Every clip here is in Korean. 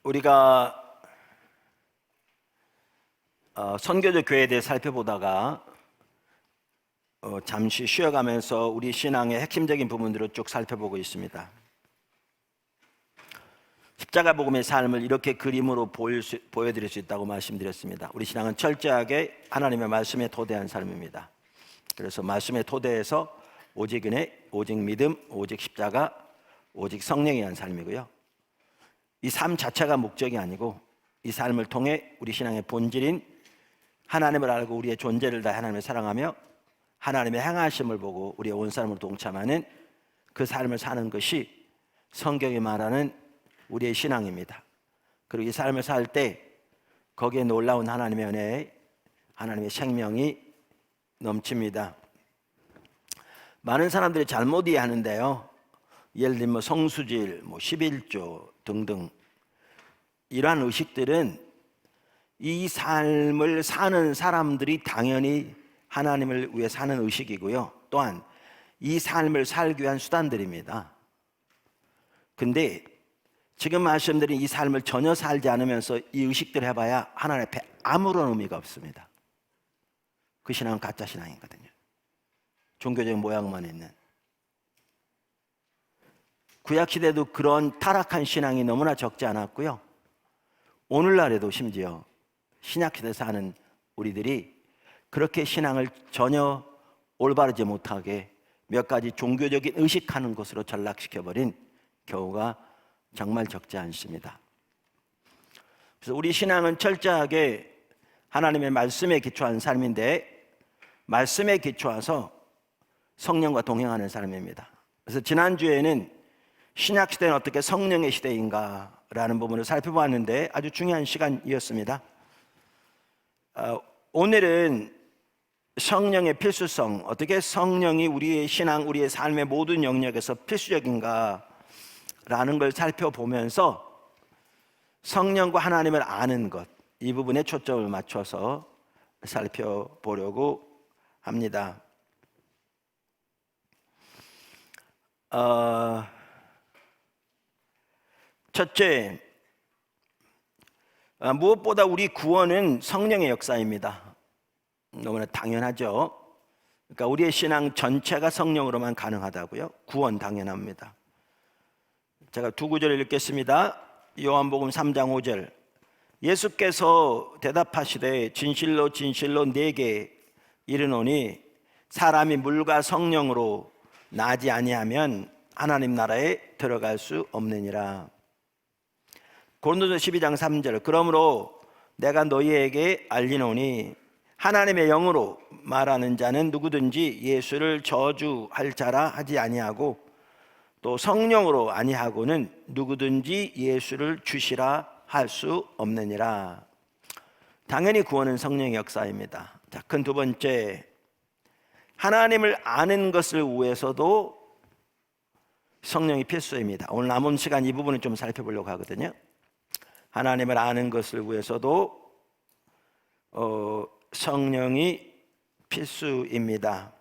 우리가 선교적 교회에 대해 살펴보다가 잠시 쉬어가면서 우리 신앙의 핵심적인 부분들을 쭉 살펴보고 있습니다. 십자가 복음의 삶을 이렇게 그림으로 보여드릴 수 있다고 말씀드렸습니다. 우리 신앙은 철저하게 하나님의 말씀에 토대한 삶입니다. 그래서 말씀의 토대에서 오직 은혜, 오직 믿음, 오직 십자가, 오직 성령에 의한 삶이고요. 이 삶 자체가 목적이 아니고 이 삶을 통해 우리 신앙의 본질인 하나님을 알고 우리의 존재를 다해 하나님을 사랑하며 하나님의 행하심을 보고 우리의 온 삶으로 동참하는 그 삶을 사는 것이 성경이 말하는 우리의 신앙입니다. 그리고 이 삶을 살 때 거기에 놀라운 하나님의 은혜에 하나님의 생명이 넘칩니다. 많은 사람들이 잘못 이해하는데요, 예를 들면 성수질, 11조 등등 이러한 의식들은 이 삶을 사는 사람들이 당연히 하나님을 위해 사는 의식이고요, 또한 이 삶을 살기 위한 수단들입니다. 근데 지금 말씀드린 이 삶을 전혀 살지 않으면서 이 의식들을 해봐야 하나님 앞에 아무런 의미가 없습니다. 그 신앙은 가짜 신앙이거든요. 종교적인 모양만 있는. 구약시대도 그런 타락한 신앙이 너무나 적지 않았고요, 오늘날에도 심지어 신약시대에 사는 우리들이 그렇게 신앙을 전혀 올바르지 못하게 몇 가지 종교적인 의식하는 것으로 전락시켜버린 경우가 정말 적지 않습니다. 그래서 우리 신앙은 철저하게 하나님의 말씀에 기초한 삶인데, 말씀에 기초해서 성령과 동행하는 삶입니다. 그래서 지난주에는 신약시대는 어떻게 성령의 시대인가 라는 부분을 살펴봤는데 아주 중요한 시간이었습니다. 오늘은 성령의 필수성, 어떻게 성령이 우리의 신앙, 우리의 삶의 모든 영역에서 필수적인가 라는 걸 살펴보면서 성령과 하나님을 아는 것, 이 부분에 초점을 맞춰서 살펴보려고 합니다. 첫째, 무엇보다 우리 구원은 성령의 역사입니다. 너무나 당연하죠. 그러니까 우리의 신앙 전체가 성령으로만 가능하다고요? 구원 당연합니다. 제가 두 구절을 읽겠습니다. 요한복음 3장 5절. 예수께서 대답하시되 진실로 진실로 네게 이르노니 사람이 물과 성령으로 나지 아니하면 하나님 나라에 들어갈 수 없느니라. 고린도전서 12장 3절. 그러므로 내가 너희에게 알리노니 하나님의 영으로 말하는 자는 누구든지 예수를 저주할 자라 하지 아니하고 또 성령으로 아니하고는 누구든지 예수를 주시라 할 수 없느니라. 당연히 구원은 성령의 역사입니다. 자, 큰 두 번째, 하나님을 아는 것을 위해서도 성령이 필수입니다. 오늘 남은 시간 이 부분을 좀 살펴보려고 하거든요. 하나님을 아는 것을 위해서도 성령이 필수입니다.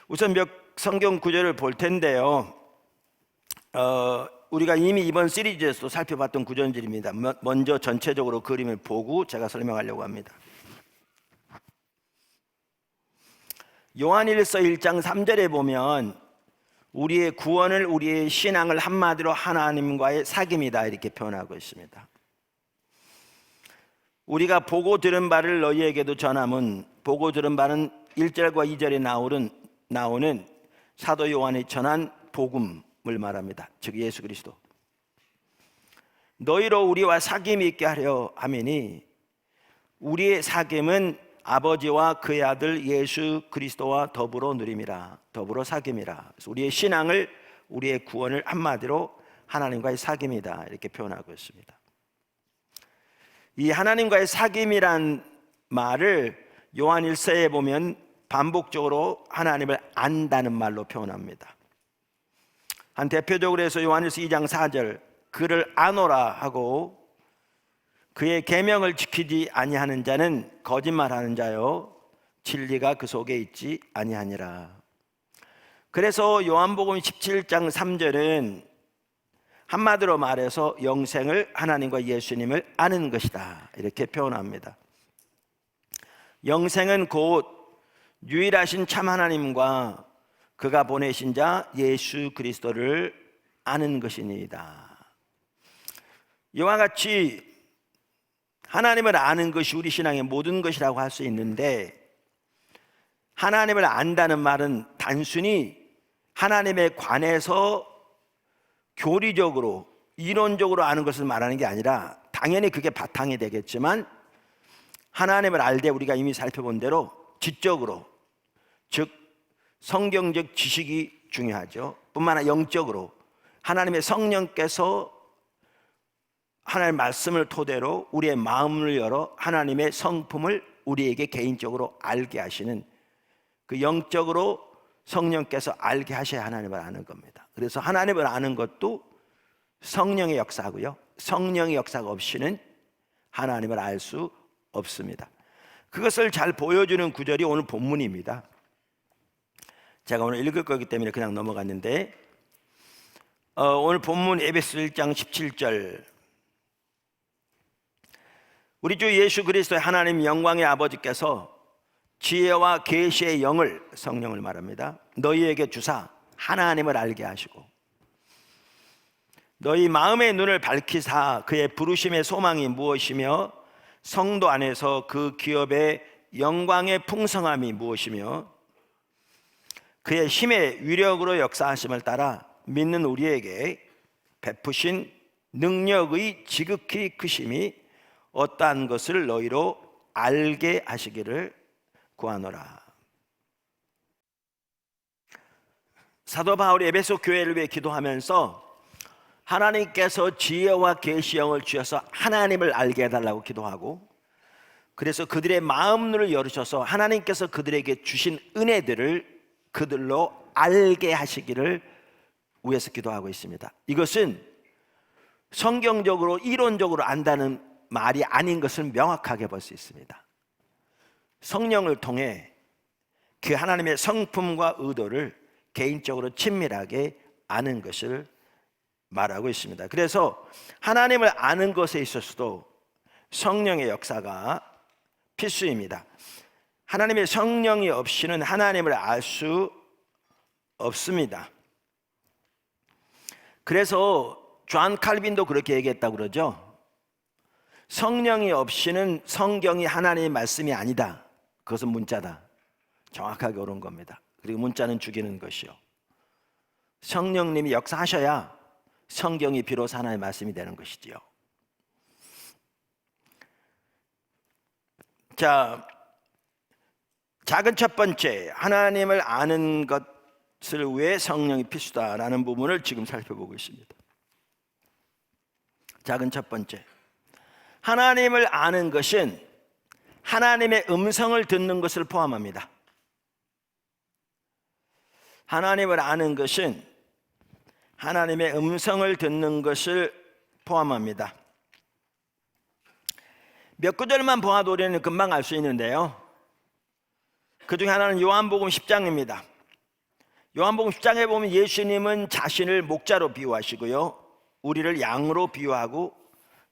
우선 몇 성경 구절을 볼 텐데요, 우리가 이미 이번 시리즈에서도 살펴봤던 구절들입니다. 먼저 전체적으로 그림을 보고 제가 설명하려고 합니다. 요한일서 1장 3절에 보면 우리의 구원을, 우리의 신앙을 한마디로 하나님과의 사귐이다 이렇게 표현하고 있습니다. 우리가 보고 들은 바를 너희에게도 전함은, 보고 들은 바는 1절과 2절에 나오는 사도 요한이 전한 복음을 말합니다. 즉 예수 그리스도. 너희로 우리와 사귐이 있게 하려 함이니 우리의 사귐은 아버지와 그의 아들 예수 그리스도와 더불어 누림이라. 더불어 사귐이라. 그래서 우리의 신앙을, 우리의 구원을 한마디로 하나님과의 사귐이다 이렇게 표현하고 있습니다. 이 하나님과의 사귐이란 말을 요한일서에 보면 반복적으로 하나님을 안다는 말로 표현합니다. 한 대표적으로 해서 요한일서 2장 4절, 그를 아노라 하고 그의 계명을 지키지 아니하는 자는 거짓말하는 자요 진리가 그 속에 있지 아니하니라. 그래서 요한복음 17장 3절은 한마디로 말해서 영생을 하나님과 예수님을 아는 것이다, 이렇게 표현합니다. 영생은 곧 유일하신 참 하나님과 그가 보내신 자 예수 그리스도를 아는 것이니이다. 이와 같이 하나님을 아는 것이 우리 신앙의 모든 것이라고 할 수 있는데, 하나님을 안다는 말은 단순히 하나님에 관해서 교리적으로 이론적으로 아는 것을 말하는 게 아니라, 당연히 그게 바탕이 되겠지만 하나님을 알 때 우리가 이미 살펴본 대로 지적으로, 즉 성경적 지식이 중요하죠. 뿐만 아니라 영적으로 하나님의 성령께서 하나님의 말씀을 토대로 우리의 마음을 열어 하나님의 성품을 우리에게 개인적으로 알게 하시는, 그 영적으로 성령께서 알게 하셔야 하나님을 아는 겁니다. 그래서 하나님을 아는 것도 성령의 역사고요, 성령의 역사가 없이는 하나님을 알 수 없습니다. 그것을 잘 보여주는 구절이 오늘 본문입니다. 제가 오늘 읽을 거기 때문에 그냥 넘어갔는데, 오늘 본문 에베소 1장 17절, 우리 주 예수 그리스도의 하나님 영광의 아버지께서 지혜와 계시의 영을, 성령을 말합니다, 너희에게 주사 하나님을 알게 하시고 너희 마음의 눈을 밝히사 그의 부르심의 소망이 무엇이며 성도 안에서 그 기업의 영광의 풍성함이 무엇이며 그의 힘의 위력으로 역사하심을 따라 믿는 우리에게 베푸신 능력의 지극히 크심이 어떠한 것을 너희로 알게 하시기를 구하노라. 사도 바울이 에베소 교회를 위해 기도하면서 하나님께서 지혜와 계시형을 주셔서 하나님을 알게 해달라고 기도하고, 그래서 그들의 마음을 열으셔서 하나님께서 그들에게 주신 은혜들을 그들로 알게 하시기를 위해서 기도하고 있습니다. 이것은 성경적으로 이론적으로 안다는 말이 아닌 것을 명확하게 볼 수 있습니다. 성령을 통해 그 하나님의 성품과 의도를 개인적으로 친밀하게 아는 것을 말하고 있습니다. 그래서 하나님을 아는 것에 있어서도 성령의 역사가 필수입니다. 하나님의 성령이 없이는 하나님을 알 수 없습니다. 그래서 존 칼빈도 그렇게 얘기했다고 그러죠. 성령이 없이는 성경이 하나님의 말씀이 아니다. 그것은 문자다. 정확하게 옳은 겁니다. 그리고 문자는 죽이는 것이요, 성령님이 역사하셔야 성경이 비로소 하나님의 말씀이 되는 것이지요. 자, 작은 첫 번째, 하나님을 아는 것을 위해 성령이 필수다라는 부분을 지금 살펴보고 있습니다. 작은 첫 번째, 하나님을 아는 것은 하나님의 음성을 듣는 것을 포함합니다. 하나님을 아는 것은 하나님의 음성을 듣는 것을 포함합니다. 몇 구절만 보아도 우리는 금방 알 수 있는데요, 그 중에 하나는 요한복음 10장입니다. 요한복음 10장에 보면 예수님은 자신을 목자로 비유하시고요, 우리를 양으로 비유하고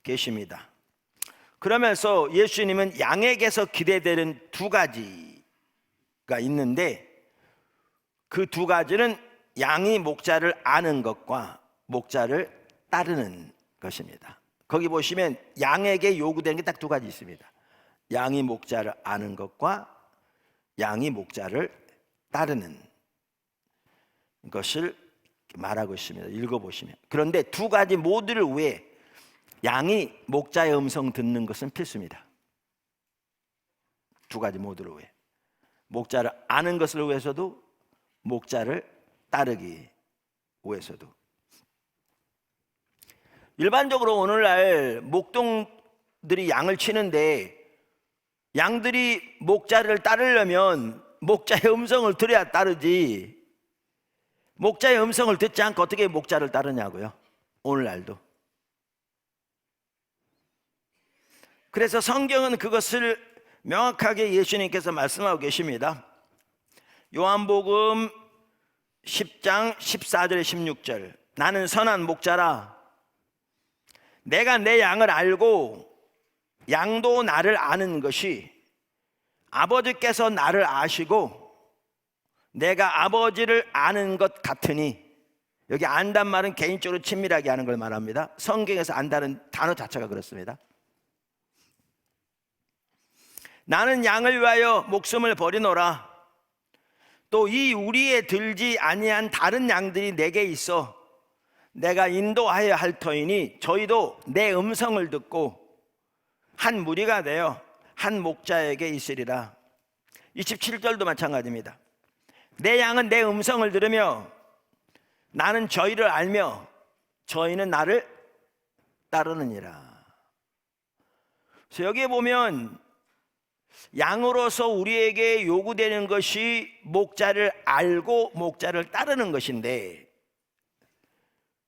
계십니다. 그러면서 예수님은 양에게서 기대되는 두 가지가 있는데, 그 두 가지는 양이 목자를 아는 것과 목자를 따르는 것입니다. 거기 보시면 양에게 요구되는 게 딱 두 가지 있습니다. 양이 목자를 아는 것과 양이 목자를 따르는 것을 말하고 있습니다. 읽어보시면. 그런데 두 가지 모두를 위해 양이 목자의 음성 듣는 것은 필수입니다. 두 가지 모두를 위해, 목자를 아는 것을 위해서도 목자를 따르기 위해서도. 일반적으로 오늘날 목동들이 양을 치는데, 양들이 목자를 따르려면 목자의 음성을 들어야 따르지, 목자의 음성을 듣지 않고 어떻게 목자를 따르냐고요, 오늘날도. 그래서 성경은 그것을 명확하게 예수님께서 말씀하고 계십니다. 요한복음 10장 14절에 16절, 나는 선한 목자라 내가 내 양을 알고 양도 나를 아는 것이 아버지께서 나를 아시고 내가 아버지를 아는 것 같으니, 여기 안단 말은 개인적으로 친밀하게 하는 걸 말합니다. 성경에서 안다는 단어 자체가 그렇습니다. 나는 양을 위하여 목숨을 버리노라. 또 이 우리에 들지 아니한 다른 양들이 내게 있어 내가 인도하여 할 터이니 저희도 내 음성을 듣고 한 무리가 되어 한 목자에게 있으리라. 27절도 마찬가지입니다. 내 양은 내 음성을 들으며 나는 저희를 알며 저희는 나를 따르느니라. 그래서 여기에 보면 양으로서 우리에게 요구되는 것이 목자를 알고 목자를 따르는 것인데,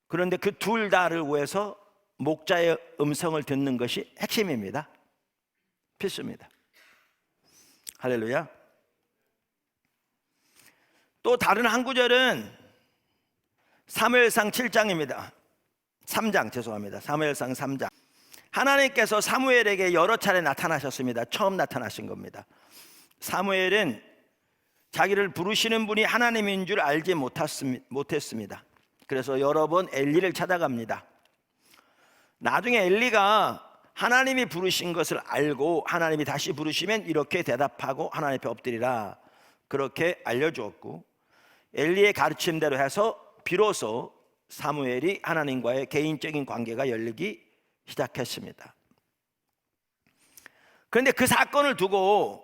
그런데 그 둘 다를 위해서 목자의 음성을 듣는 것이 핵심입니다. 필수입니다. 할렐루야. 또 다른 한 구절은 사무엘상 7장입니다. 3장 죄송합니다. 사무엘상 3장. 하나님께서 사무엘에게 여러 차례 나타나셨습니다. 처음 나타나신 겁니다. 사무엘은 자기를 부르시는 분이 하나님인 줄 알지 못했습니다. 그래서 여러 번 엘리를 찾아갑니다. 나중에 엘리가 하나님이 부르신 것을 알고 하나님이 다시 부르시면 이렇게 대답하고 하나님 앞에 엎드리라, 그렇게 알려주었고, 엘리의 가르침대로 해서 비로소 사무엘이 하나님과의 개인적인 관계가 열리기 시작했습니다. 그런데 그 사건을 두고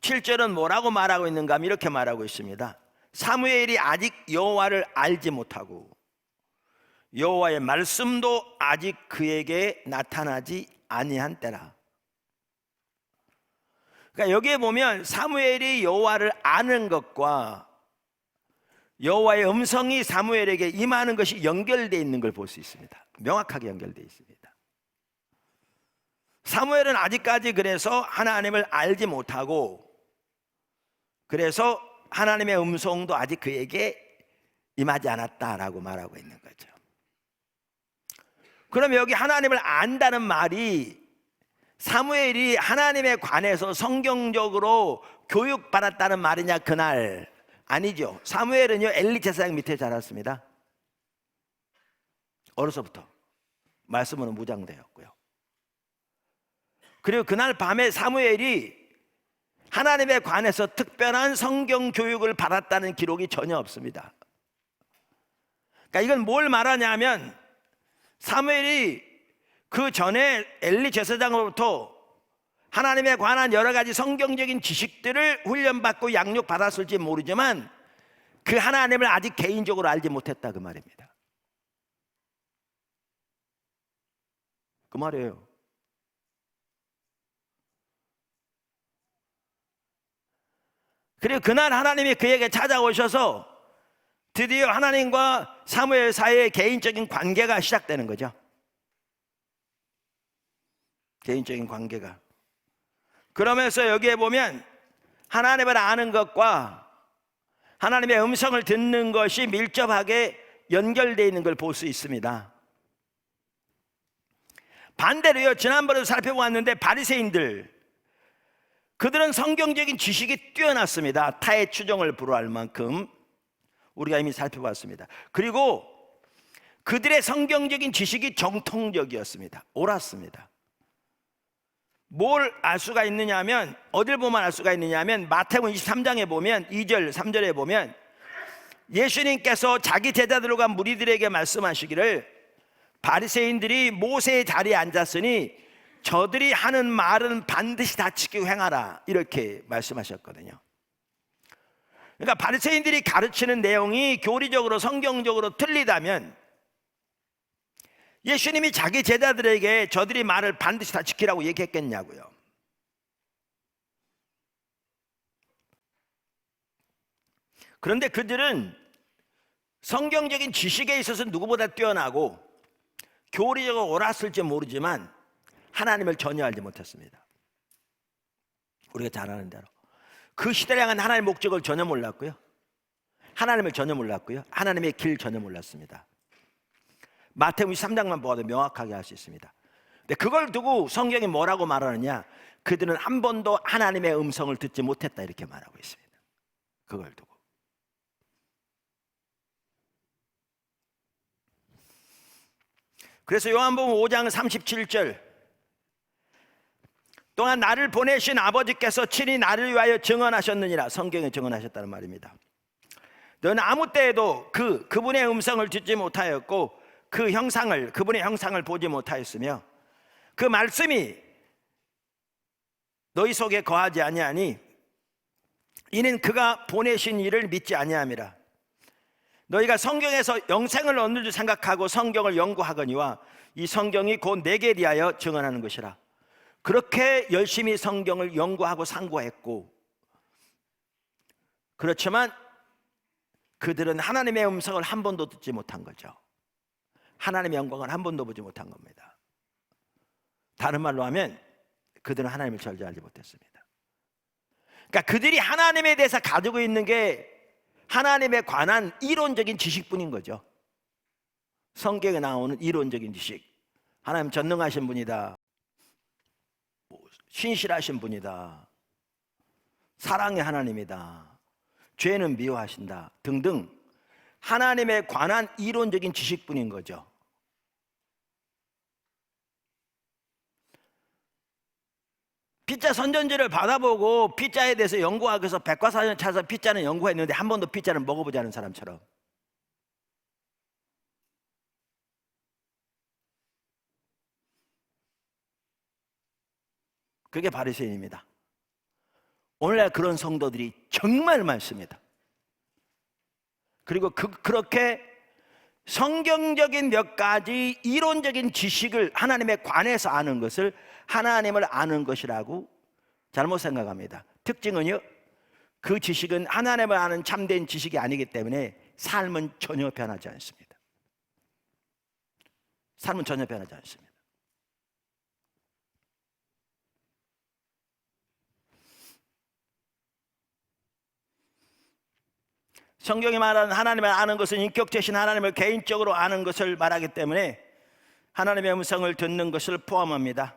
7절은 뭐라고 말하고 있는가 하면 이렇게 말하고 있습니다. 사무엘이 아직 여호와를 알지 못하고 여호와의 말씀도 아직 그에게 나타나지 아니한 때라. 그러니까 여기에 보면 사무엘이 여호와를 아는 것과 여호와의 음성이 사무엘에게 임하는 것이 연결되어 있는 걸 볼 수 있습니다. 명확하게 연결되어 있습니다. 사무엘은 아직까지 그래서 하나님을 알지 못하고, 그래서 하나님의 음성도 아직 그에게 임하지 않았다라고 말하고 있는 거죠. 그럼 여기 하나님을 안다는 말이 사무엘이 하나님에 관해서 성경적으로 교육받았다는 말이냐? 그날 아니죠. 사무엘은요 엘리 제사장 밑에 자랐습니다. 어려서부터 말씀으로 무장되었고요. 그리고 그날 밤에 사무엘이 하나님에 관해서 특별한 성경 교육을 받았다는 기록이 전혀 없습니다. 그러니까 이건 뭘 말하냐면, 사무엘이 그 전에 엘리 제사장으로부터 하나님에 관한 여러 가지 성경적인 지식들을 훈련받고 양육받았을지 모르지만 그 하나님을 아직 개인적으로 알지 못했다, 그 말입니다. 그 말이에요. 그리고 그날 하나님이 그에게 찾아오셔서 드디어 하나님과 사무엘 사이의 개인적인 관계가 시작되는 거죠. 개인적인 관계가. 그러면서 여기에 보면 하나님을 아는 것과 하나님의 음성을 듣는 것이 밀접하게 연결되어 있는 걸 볼 수 있습니다. 반대로요, 지난번에도 살펴보았는데 바리새인들, 그들은 성경적인 지식이 뛰어났습니다. 타의 추종을 불허할 만큼 우리가 이미 살펴봤습니다. 그리고 그들의 성경적인 지식이 정통적이었습니다. 옳았습니다. 뭘 알 수가 있느냐 하면, 어딜 보면 알 수가 있느냐 하면 마태복음 23장에 보면 2절 3절에 보면 예수님께서 자기 제자들과 무리들에게 말씀하시기를, 바리새인들이 모세의 자리에 앉았으니 저들이 하는 말은 반드시 다 지키고 행하라, 이렇게 말씀하셨거든요. 그러니까 바리새인들이 가르치는 내용이 교리적으로 성경적으로 틀리다면 예수님이 자기 제자들에게 저들이 말을 반드시 다 지키라고 얘기했겠냐고요. 그런데 그들은 성경적인 지식에 있어서 누구보다 뛰어나고 교리적으로 옳았을지 모르지만 하나님을 전혀 알지 못했습니다. 우리가 잘 아는 대로 그 시대를 향한 하나님의 목적을 전혀 몰랐고요, 하나님을 전혀 몰랐고요, 하나님의 길 전혀 몰랐습니다. 마태복음 3장만 보아도 명확하게 알 수 있습니다. 근데 그걸 두고 성경이 뭐라고 말하느냐? 그들은 한 번도 하나님의 음성을 듣지 못했다 이렇게 말하고 있습니다. 그걸 두고. 그래서 요한복음 5장 37절 또한 나를 보내신 아버지께서 친히 나를 위하여 증언하셨느니라. 성경에 증언하셨다는 말입니다. 너는 아무 때에도 그분의 음성을 듣지 못하였고 그분의 형상을 보지 못하였으며 그 말씀이 너희 속에 거하지 아니하니 이는 그가 보내신 이를 믿지 아니함이라. 너희가 성경에서 영생을 얻는 줄 생각하고 성경을 연구하거니와 이 성경이 곧 내게 대하여 증언하는 것이라. 그렇게 열심히 성경을 연구하고 상고했고, 그렇지만 그들은 하나님의 음성을 한 번도 듣지 못한 거죠. 하나님의 영광을 한 번도 보지 못한 겁니다. 다른 말로 하면 그들은 하나님을 절대 알지 못했습니다. 그러니까 그들이 하나님에 대해서 가지고 있는 게 하나님에 관한 이론적인 지식뿐인 거죠. 성경에 나오는 이론적인 지식. 하나님 전능하신 분이다, 신실하신 분이다, 사랑의 하나님이다, 죄는 미워하신다 등등 하나님에 관한 이론적인 지식뿐인 거죠. 피자 선전지를 받아보고 피자에 대해서 연구하기 위해서 백과사전을 찾아서 피자는 연구했는데 한 번도 피자를 먹어보지 않은 사람처럼, 그게 바리새인입니다. 오늘날 그런 성도들이 정말 많습니다. 그리고 그렇게 성경적인 몇 가지 이론적인 지식을 하나님에 관해서 아는 것을 하나님을 아는 것이라고 잘못 생각합니다. 특징은요, 그 지식은 하나님을 아는 참된 지식이 아니기 때문에 삶은 전혀 변하지 않습니다. 삶은 전혀 변하지 않습니다. 성경이 말하는 하나님을 아는 것은 인격체신 하나님을 개인적으로 아는 것을 말하기 때문에 하나님의 음성을 듣는 것을 포함합니다.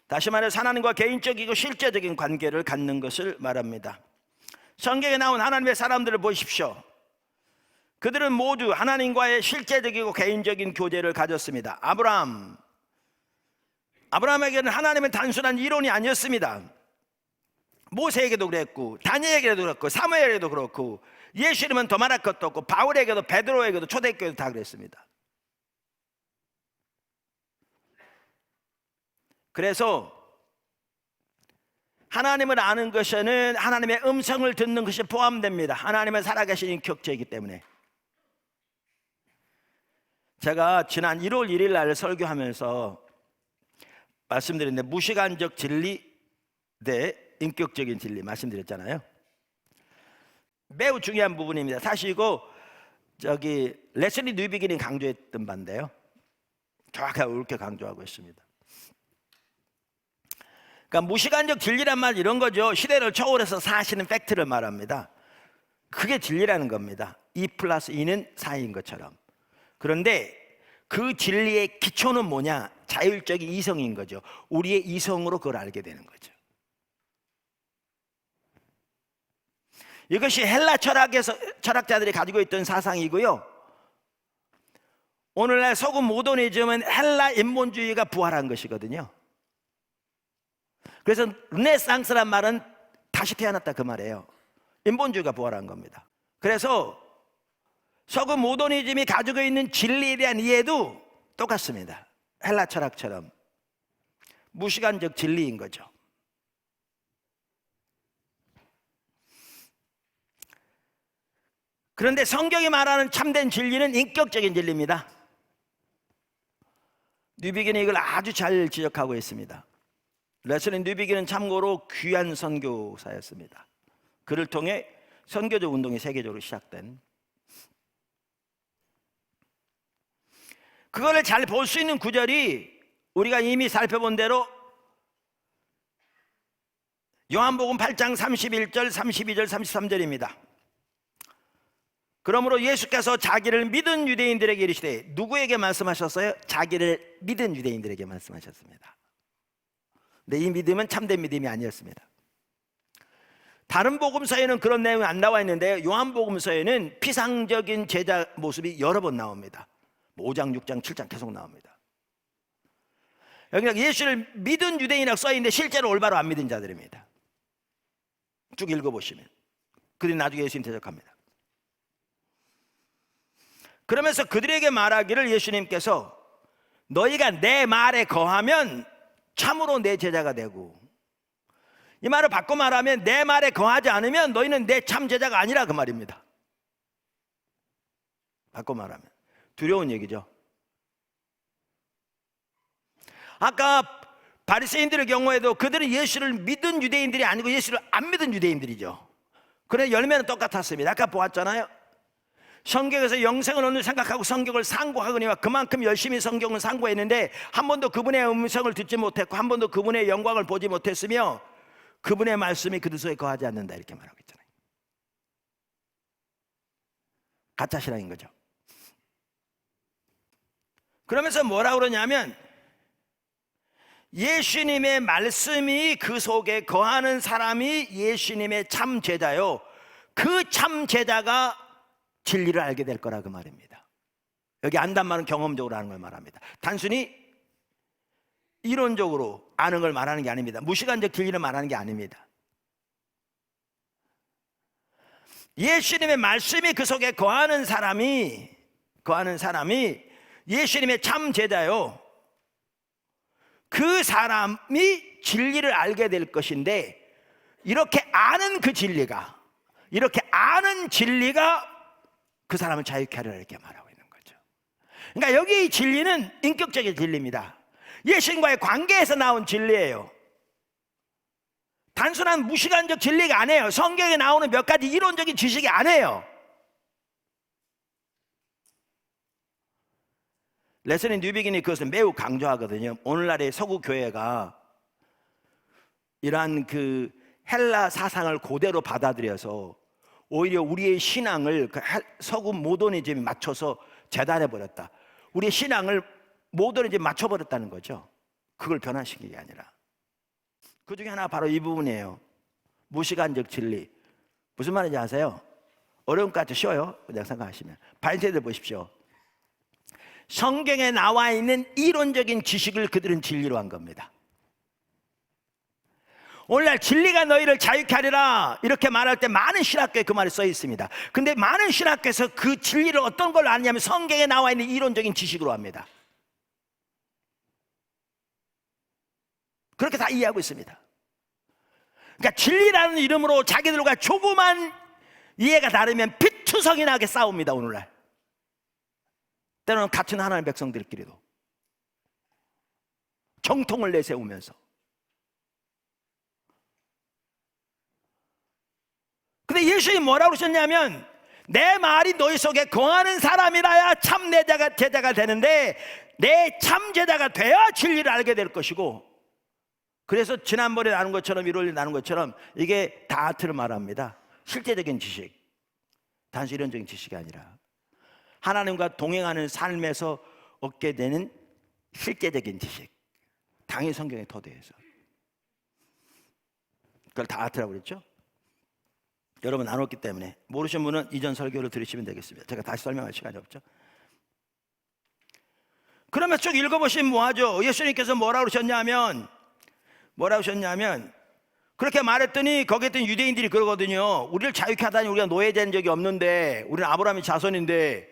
다시 말해서 하나님과 개인적이고 실제적인 관계를 갖는 것을 말합니다. 성경에 나온 하나님의 사람들을 보십시오. 그들은 모두 하나님과의 실제적이고 개인적인 교제를 가졌습니다. 아브라함에게는 하나님은 단순한 이론이 아니었습니다. 모세에게도 그랬고, 다니엘에게도 그렇고, 사무엘에게도 그렇고, 예수 이름은 더 말할 것도 없고, 바울에게도, 베드로에게도, 초대교회도 다 그랬습니다. 그래서 하나님을 아는 것에는 하나님의 음성을 듣는 것이 포함됩니다. 하나님은 살아계신 인격체이기 때문에. 제가 지난 1월 1일 날 설교하면서 말씀드렸는데, 무시간적 진리 대 인격적인 진리 말씀드렸잖아요. 매우 중요한 부분입니다. 사실 이거 레슬리 뉴비긴이 강조했던 바인데요, 정확하게 이렇게 강조하고 있습니다. 그러니까 무시간적 진리란 말 이런 거죠. 시대를 초월해서 사시는 팩트를 말합니다. 그게 진리라는 겁니다. 2+2는 4인 것처럼. 그런데 그 진리의 기초는 뭐냐? 자율적인 이성인 거죠. 우리의 이성으로 그걸 알게 되는 거죠. 이것이 헬라 철학자들이 가지고 있던 사상이고요, 오늘날 소금 모더니즘은 헬라 인본주의가 부활한 것이거든요. 그래서 르네상스란 말은 다시 태어났다 그 말이에요. 인본주의가 부활한 겁니다. 그래서 소금 모더니즘이 가지고 있는 진리에 대한 이해도 똑같습니다. 헬라 철학처럼 무시간적 진리인 거죠. 그런데 성경이 말하는 참된 진리는 인격적인 진리입니다. 뉴비긴이 이걸 아주 잘 지적하고 있습니다. 레슬리 뉴비긴은 참고로 귀한 선교사였습니다. 그를 통해 선교적 운동이 세계적으로 시작된, 그거를 잘 볼 수 있는 구절이 우리가 이미 살펴본 대로 요한복음 8장 31절, 32절, 33절입니다. 그러므로 예수께서 자기를 믿은 유대인들에게 이르시되, 누구에게 말씀하셨어요? 자기를 믿은 유대인들에게 말씀하셨습니다. 근데 이 믿음은 참된 믿음이 아니었습니다. 다른 복음서에는 그런 내용이 안 나와 있는데 요한복음서에는 피상적인 제자 모습이 여러 번 나옵니다. 5장, 6장, 7장 계속 나옵니다. 여기 예수를 믿은 유대인이라고 써있는데 실제로 올바로 안 믿은 자들입니다. 쭉 읽어보시면 그들이 나중에 예수님 대적합니다. 그러면서 그들에게 말하기를, 예수님께서 너희가 내 말에 거하면 참으로 내 제자가 되고, 이 말을 바꿔 말하면 내 말에 거하지 않으면 너희는 내 참 제자가 아니라, 그 말입니다. 바꿔 말하면 두려운 얘기죠. 아까 바리새인들의 경우에도 그들은 예수를 믿은 유대인들이 아니고 예수를 안 믿은 유대인들이죠. 그래 열매는 똑같았습니다. 아까 보았잖아요. 성경에서 영생을 얻는 생각하고 성경을 상고하거니와 그만큼 열심히 성경을 상고했는데 한 번도 그분의 음성을 듣지 못했고 한 번도 그분의 영광을 보지 못했으며 그분의 말씀이 그들 속에 거하지 않는다, 이렇게 말하고 있잖아요. 가짜 신앙인 거죠. 그러면서 뭐라고 그러냐면, 예수님의 말씀이 그 속에 거하는 사람이 예수님의 참 제자요, 그 참 제자가 진리를 알게 될 거라, 그 말입니다. 여기 안단 말은 경험적으로 아는 걸 말합니다. 단순히 이론적으로 아는 걸 말하는 게 아닙니다. 무시간적 진리를 말하는 게 아닙니다. 예수님의 말씀이 그 속에 거하는 사람이 예수님의 참 제자요, 그 사람이 진리를 알게 될 것인데, 이렇게 아는 진리가 그 사람을 자유케 하리라, 이렇게 말하고 있는 거죠. 그러니까 여기 이 진리는 인격적인 진리입니다. 예수님과의 관계에서 나온 진리예요. 단순한 무시간적 진리가 아니에요. 성경에 나오는 몇 가지 이론적인 지식이 아니에요. 레슬리 뉴비긴이 그것을 매우 강조하거든요. 오늘날의 서구 교회가 이러한 그 헬라 사상을 그대로 받아들여서 오히려 우리의 신앙을 서구 모더니즘에 맞춰서 재단해 버렸다. 우리의 신앙을 모더니즘에 맞춰 버렸다는 거죠. 그걸 변화시킨 게 아니라. 그 중에 하나 바로 이 부분이에요. 무시간적 진리. 무슨 말인지 아세요? 어려운 것 같죠? 쉬워요? 그냥 생각하시면. 바리새인들 보십시오. 성경에 나와 있는 이론적인 지식을 그들은 진리로 한 겁니다. 오늘날 진리가 너희를 자유케 하리라 이렇게 말할 때 많은 신학교에 그 말이 써 있습니다. 근데 많은 신학교에서 그 진리를 어떤 걸로 아느냐면 성경에 나와 있는 이론적인 지식으로 합니다. 그렇게 다 이해하고 있습니다. 그러니까 진리라는 이름으로 자기들과 조그만 이해가 다르면 피투성이 나게 싸웁니다. 오늘날 때로는 같은 하나님의 백성들끼리도 정통을 내세우면서. 근데 예수님이 뭐라고 그러셨냐면, 내 말이 너희 속에 거하는 사람이라야 참 내 제자가 되는데 내 참 제자가 돼야 진리를 알게 될 것이고, 그래서 지난번에 나눈 것처럼 일요일에 나눈 것처럼 이게 다트를 말합니다. 실제적인 지식, 단순 이론적인 지식이 아니라 하나님과 동행하는 삶에서 얻게 되는 실제적인 지식, 당연히 성경의 토대에서. 그걸 다트라고 그랬죠. 여러분 나눴기 때문에 모르시는 분은 이전 설교를 들으시면 되겠습니다. 제가 다시 설명할 시간이 없죠. 그러면 쭉 읽어보시면 뭐하죠? 예수님께서 뭐라고 그러셨냐면 그렇게 말했더니 거기에 있던 유대인들이 그러거든요. 우리를 자유케 하다니 우리가 노예된 적이 없는데, 우리는 아브라함의 자손인데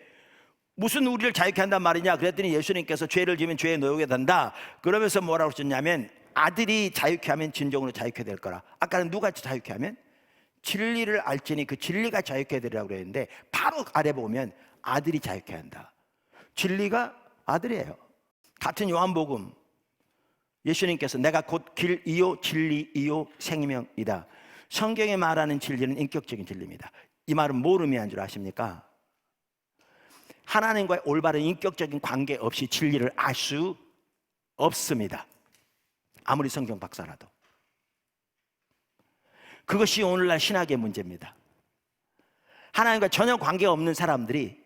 무슨 우리를 자유케 한단 말이냐. 그랬더니 예수님께서 죄를 지으면 죄의 노예가 된다. 그러면서 뭐라고 하셨냐면, 아들이 자유케 하면 진정으로 자유케 될 거라. 아까는 누가 자유케 하면? 진리를 알지니 그 진리가 자유케 되리라고 그랬는데, 바로 아래 보면 아들이 자유케 한다. 진리가 아들이에요. 같은 요한복음 예수님께서 내가 곧 길이요 진리이요 생명이다. 성경에 말하는 진리는 인격적인 진리입니다. 이 말은 뭘 의미하는 줄 아십니까? 하나님과의 올바른 인격적인 관계 없이 진리를 알 수 없습니다. 아무리 성경 박사라도. 그것이 오늘날 신학의 문제입니다. 하나님과 전혀 관계가 없는 사람들이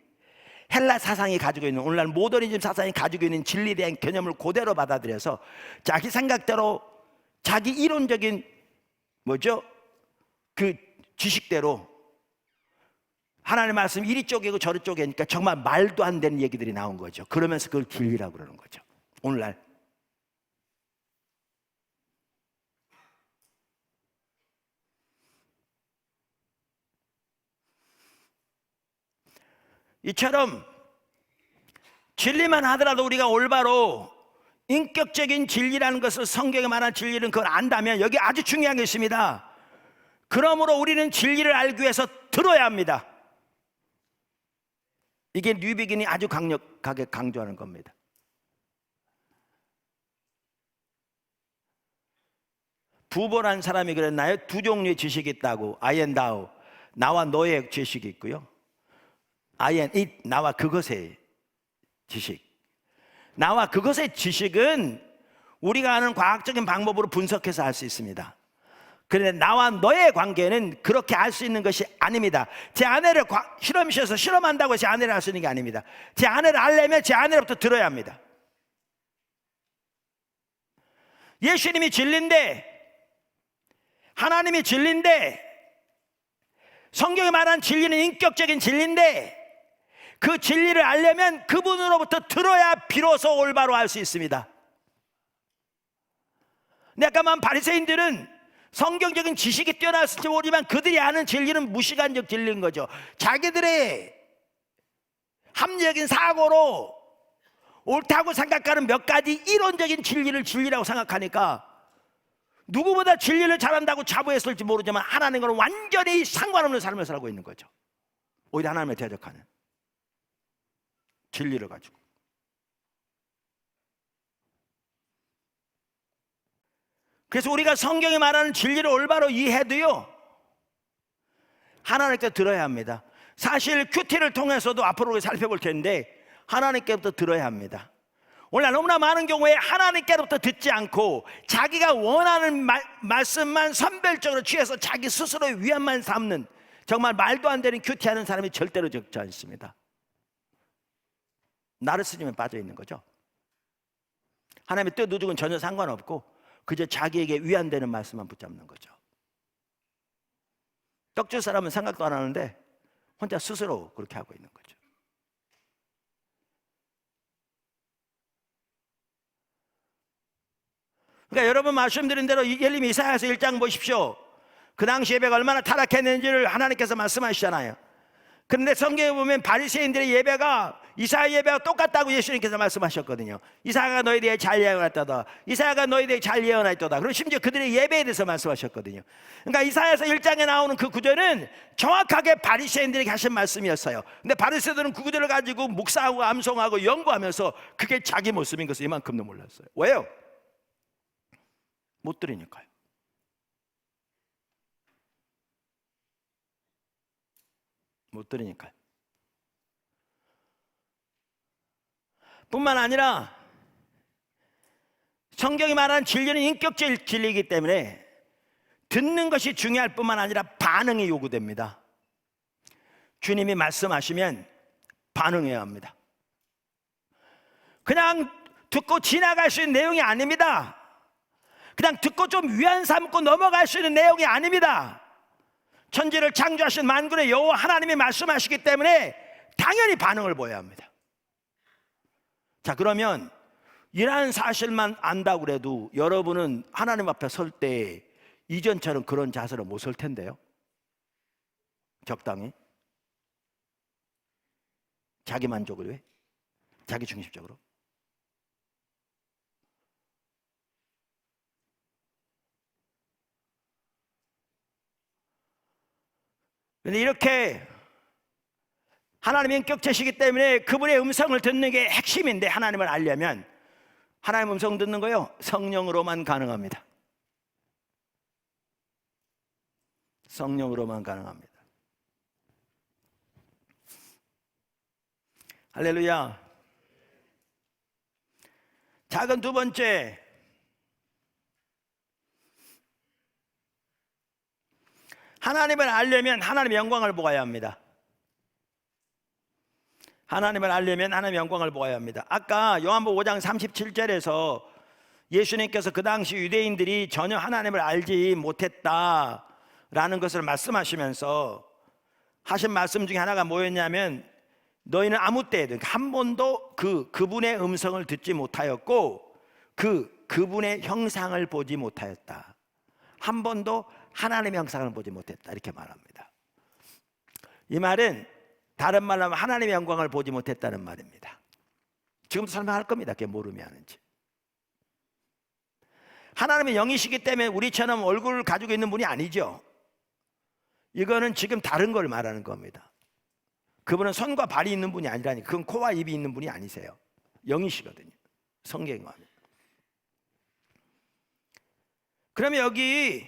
헬라 사상이 가지고 있는, 오늘날 모더니즘 사상이 가지고 있는 진리에 대한 개념을 그대로 받아들여서 자기 생각대로, 자기 이론적인 그 지식대로 하나님의 말씀 이리 쪼개고 저리 쪼개니까 정말 말도 안 되는 얘기들이 나온 거죠. 그러면서 그걸 진리라고 그러는 거죠. 오늘날 이처럼 진리만 하더라도 우리가 올바로 인격적인 진리라는 것을, 성경에 말한 진리는 그걸 안다면, 여기 아주 중요한 게 있습니다. 그러므로 우리는 진리를 알기 위해서 들어야 합니다. 이게 뉴비긴이 아주 강력하게 강조하는 겁니다. 부보라는 사람이 그랬나요? 두 종류의 지식이 있다고. 아이앤다우, 나와 너의 지식이 있고요. 아이앤 잇, 나와 그것의 지식. 나와 그것의 지식은 우리가 아는 과학적인 방법으로 분석해서 알 수 있습니다. 그런데 나와 너의 관계는 그렇게 알 수 있는 것이 아닙니다. 제 아내를 실험실에서 실험한다고 제 아내를 알 수 있는 게 아닙니다. 제 아내를 알려면 제 아내로부터 들어야 합니다. 예수님이 진리인데, 하나님이 진리인데, 성경이 말한 진리는 인격적인 진리인데, 그 진리를 알려면 그분으로부터 들어야 비로소 올바로 알 수 있습니다. 근데 아까 말한 바리새인들은 성경적인 지식이 뛰어났을지 모르지만 그들이 아는 진리는 무시간적 진리인 거죠. 자기들의 합리적인 사고로 옳다고 생각하는 몇 가지 이론적인 진리를 진리라고 생각하니까 누구보다 진리를 잘한다고 자부했을지 모르지만 하나님과는 완전히 상관없는 삶을 살고 있는 거죠. 오히려 하나님을 대적하는 진리를 가지고. 그래서 우리가 성경이 말하는 진리를 올바로 이해해도요, 하나님께 들어야 합니다. 사실 큐티를 통해서도 앞으로 살펴볼 텐데 하나님께부터 들어야 합니다. 오늘 너무나 많은 경우에 하나님께로부터 듣지 않고 자기가 원하는 말씀만 선별적으로 취해서 자기 스스로의 위안만 삼는, 정말 말도 안 되는 큐티하는 사람이 절대로 적지 않습니다. 나르시즘에 빠져 있는 거죠. 하나님의 뜻 누적은 전혀 상관없고 그저 자기에게 위안되는 말씀만 붙잡는 거죠. 떡줄 사람은 생각도 안 하는데 혼자 스스로 그렇게 하고 있는 거죠. 그러니까 여러분 말씀드린 대로 예를 들면 이사야서 1장 보십시오. 그 당시 예배가 얼마나 타락했는지를 하나님께서 말씀하시잖아요. 그런데 성경에 보면 바리새인들의 예배가 이사야 예배와 똑같다고 예수님께서 말씀하셨거든요. 이사야가 너희에 대해 잘 예언했도다. 이사야가 너희에 대해 잘 예언했도다. 그리고 심지어 그들의 예배에 대해서 말씀하셨거든요. 그러니까 이사야서 1장에 나오는 그 구절은 정확하게 바리새인들에게 하신 말씀이었어요. 근데 바리새인들은 그 구절을 가지고 묵상하고 암송하고 연구하면서 그게 자기 모습인 것을 이만큼도 몰랐어요. 왜요? 못 들으니까요. 못 들으니까요. 뿐만 아니라 성경이 말하는 진리는 인격적 진리이기 때문에 듣는 것이 중요할 뿐만 아니라 반응이 요구됩니다. 주님이 말씀하시면 반응해야 합니다. 그냥 듣고 지나갈 수 있는 내용이 아닙니다. 그냥 듣고 좀 위안 삼고 넘어갈 수 있는 내용이 아닙니다. 천지를 창조하신 만군의 여호와 하나님이 말씀하시기 때문에 당연히 반응을 보여야 합니다. 자, 그러면 이러한 사실만 안다고 그래도 여러분은 하나님 앞에 설 때 이전처럼 그런 자세로 못 설 텐데요. 적당히 자기 만족을 위해, 자기 중심적으로. 그런데 이렇게 하나님의 인격체시기 때문에 그분의 음성을 듣는 게 핵심인데, 하나님을 알려면 하나님의 음성 듣는 거요, 성령으로만 가능합니다. 성령으로만 가능합니다. 할렐루야. 작은 두 번째, 하나님을 알려면 하나님의 영광을 보아야 합니다. 하나님을 알려면 하나님의 영광을 보아야 합니다. 아까 요한복음 5장 37절에서 예수님께서 그 당시 유대인들이 전혀 하나님을 알지 못했다라는 것을 말씀하시면서 하신 말씀 중에 하나가 뭐였냐면, 너희는 아무 때에든 한 번도 그분의 음성을 듣지 못하였고 그분의 형상을 보지 못하였다. 한 번도 하나님의 형상을 보지 못했다, 이렇게 말합니다. 이 말은 다른 말로 하면 하나님의 영광을 보지 못했다는 말입니다. 지금도 설명할 겁니다, 그게 모르면 하는지. 하나님의 영이시기 때문에 우리처럼 얼굴을 가지고 있는 분이 아니죠. 이거는 지금 다른 걸 말하는 겁니다. 그분은 손과 발이 있는 분이 아니라니, 그건 코와 입이 있는 분이 아니세요. 영이시거든요, 성경에 보면. 그러면 여기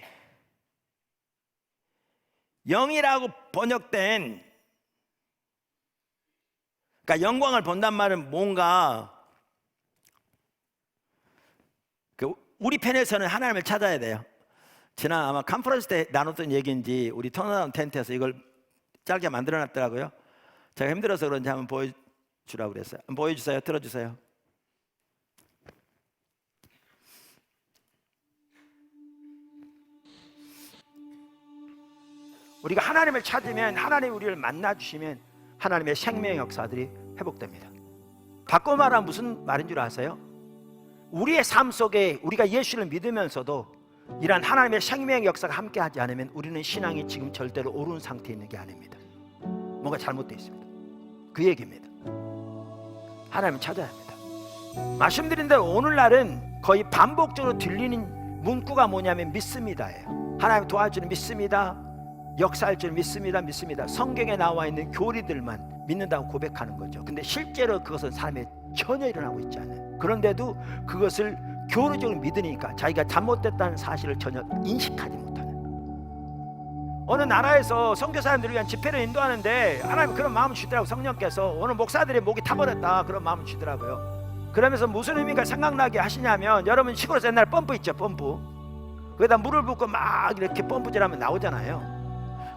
영이라고 번역된, 그러니까 영광을 본단 말은 뭔가 우리 편에서는 하나님을 찾아야 돼요. 지난 아마 컨퍼런스 때 나눴던 얘기인지 우리 턴어라운드 텐트에서 이걸 짧게 만들어 놨더라고요. 제가 힘들어서 그런지 한번 보여주라고 그랬어요. 한번 보여주세요. 틀어주세요. 우리가 하나님을 찾으면, 하나님이 우리를 만나주시면 하나님의 생명의 역사들이 회복됩니다. 바꿔 말하면 무슨 말인 줄 아세요? 우리의 삶 속에 우리가 예수를 믿으면서도 이러한 하나님의 생명의 역사가 함께하지 않으면 우리는 신앙이 지금 절대로 옳은 상태에 있는 게 아닙니다. 뭔가 잘못되어 있습니다. 그 얘기입니다. 하나님을 찾아야 합니다. 말씀드린 대로 오늘날은 거의 반복적으로 들리는 문구가 뭐냐면 믿습니다예요. 하나님 도와주는 믿습니다, 역사할 줄 믿습니다, 믿습니다. 성경에 나와 있는 교리들만 믿는다고 고백하는 거죠. 근데 실제로 그것은 삶에 전혀 일어나고 있지 않아요. 그런데도 그것을 교리적으로 믿으니까 자기가 잘못됐다는 사실을 전혀 인식하지 못하는, 어느 나라에서 선교사님들을 위한 집회를 인도하는데 하나님 그런 마음을 주더라고요. 성령께서 오늘 목사들의 목이 타버렸다, 그런 마음을 주더라고요. 그러면서 무슨 의미가 생각나게 하시냐면, 여러분 시골에서 옛날 펌프 있죠, 펌프. 거기다 물을 붓고 막 이렇게 펌프질하면 나오잖아요.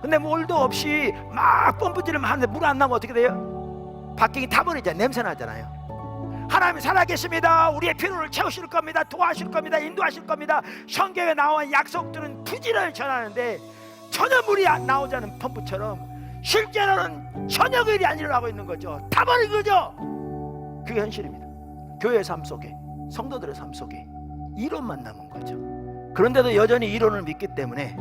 근데 물도 없이 막 펌프질을 하는데 물 안 나오면 어떻게 돼요? 바퀴가 타버리잖아요. 냄새 나잖아요. 하나님이 살아계십니다, 우리의 필요를 채우실 겁니다, 도와주실 겁니다, 인도하실 겁니다. 성경에 나온 약속들은 부지런히 전하는데 전혀 물이 안 나오지 않은 펌프처럼 실제로는 전혀 그 일이 안 일어나고 있는 거죠. 타버린 거죠. 그게 현실입니다. 교회의 삶 속에, 성도들의 삶 속에 이론만 남은 거죠. 그런데도 여전히 이론을 믿기 때문에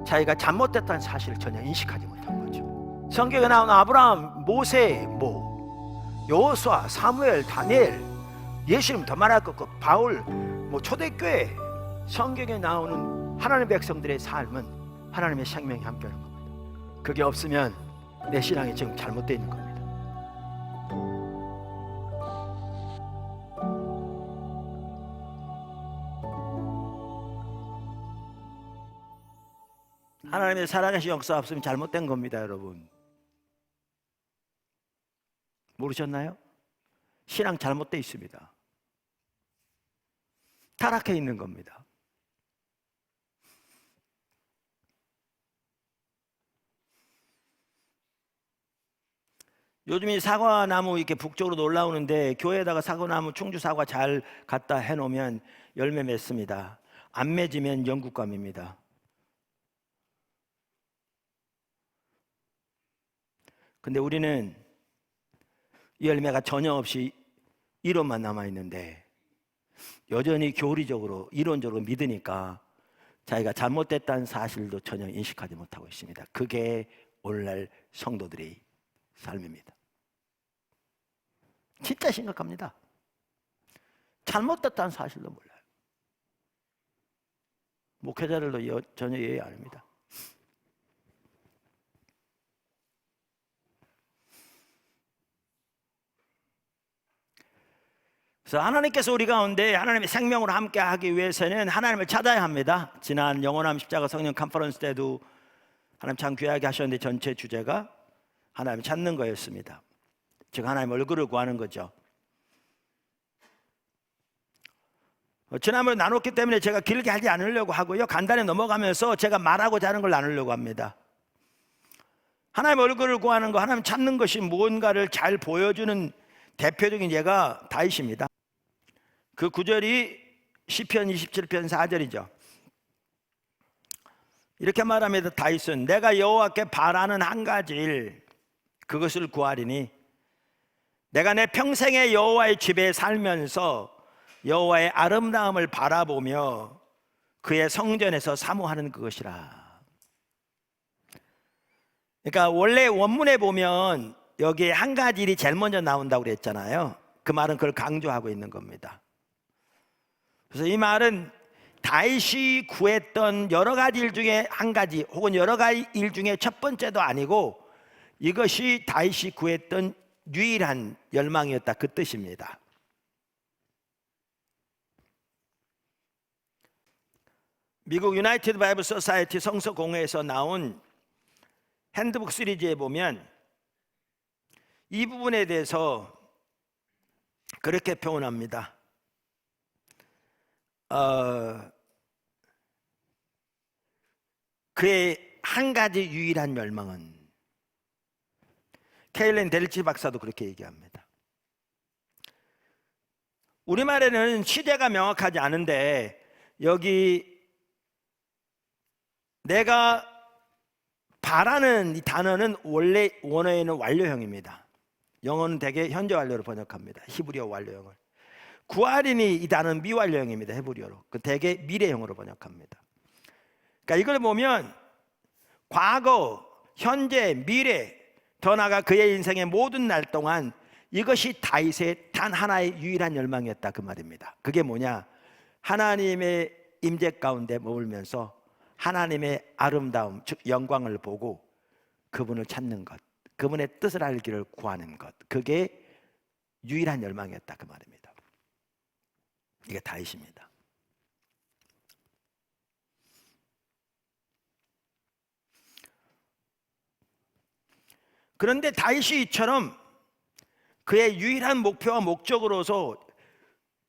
자기가 잘못됐다는 사실을 전혀 인식하지 못한 거죠. 성경에 나오는 아브라함, 모세, 여호수아, 사무엘, 다니엘, 예수님 더 말할 것 없고 바울, 초대교회, 성경에 나오는 하나님의 백성들의 삶은 하나님의 생명이 함께하는 겁니다. 그게 없으면 내 신앙이 지금 잘못되어 있는 겁니다. 하나님의 살아계신 역사 없으면 잘못된 겁니다, 여러분. 모르셨나요? 신앙 잘못되어 있습니다. 타락해 있는 겁니다. 요즘 이 사과나무 이렇게 북쪽으로 올라오는데 교회에다가 사과나무, 충주 사과 잘 갖다 해놓으면 열매 맺습니다. 안 맺으면 영국감입니다. 근데 우리는 이 열매가 전혀 없이 이론만 남아있는데 여전히 교리적으로, 이론적으로 믿으니까 자기가 잘못됐다는 사실도 전혀 인식하지 못하고 있습니다. 그게 오늘날 성도들의 삶입니다. 진짜 심각합니다. 잘못됐다는 사실도 몰라요. 목회자들도 전혀 이해 안 합니다. 그래서 하나님께서 우리 가운데 하나님의 생명으로 함께하기 위해서는 하나님을 찾아야 합니다. 지난 영원함 십자가 성령 컨퍼런스 때도 하나님 참 귀하게 하셨는데 전체 주제가 하나님 찾는 거였습니다. 즉 하나님 얼굴을 구하는 거죠. 지난번에 나눴기 때문에 제가 길게 하지 않으려고 하고요, 간단히 넘어가면서 제가 말하고자 하는 걸 나누려고 합니다. 하나님 얼굴을 구하는 거, 하나님 찾는 것이 무언가를 잘 보여주는 대표적인 예가 다윗입니다. 그 구절이 시편 27편 4절이죠. 이렇게 말합니다. 다윗은 내가 여호와께 바라는 한 가지 일, 그것을 구하리니 내가 내 평생에 여호와의 집에 살면서 여호와의 아름다움을 바라보며 그의 성전에서 사모하는 그것이라. 그러니까 원래 원문에 보면 여기에 한 가지 일이 제일 먼저 나온다고 그랬잖아요. 그 말은 그걸 강조하고 있는 겁니다. 그래서 이 말은 다윗이 구했던 여러 가지 일 중에 한 가지, 혹은 여러 가지 일 중에 첫 번째도 아니고 이것이 다윗이 구했던 유일한 열망이었다, 그 뜻입니다. 미국 유나이티드 바이블 소사이어티 성서공회에서 나온 핸드북 시리즈에 보면 이 부분에 대해서 그렇게 표현합니다. 그의 한 가지 유일한 열망은, 케일렌 델치 박사도 그렇게 얘기합니다. 우리말에는 시제가 명확하지 않은데 여기 내가 바라는 이 단어는 원래 원어에는 완료형입니다. 영어는 대개 현재 완료로 번역합니다. 히브리어 완료형을. 구하리니 이 단어는 미완료형입니다. 히브리어로. 그 대개 미래형으로 번역합니다. 그러니까 이걸 보면 과거, 현재, 미래, 더 나아가 그의 인생의 모든 날 동안 이것이 다윗의 단 하나의 유일한 열망이었다, 그 말입니다. 그게 뭐냐? 하나님의 임재 가운데 머물면서 하나님의 아름다움, 즉 영광을 보고 그분을 찾는 것, 그분의 뜻을 알기를 구하는 것, 그게 유일한 열망이었다, 그 말입니다. 이게 다윗입니다. 그런데 다윗이 이처럼 그의 유일한 목표와 목적으로서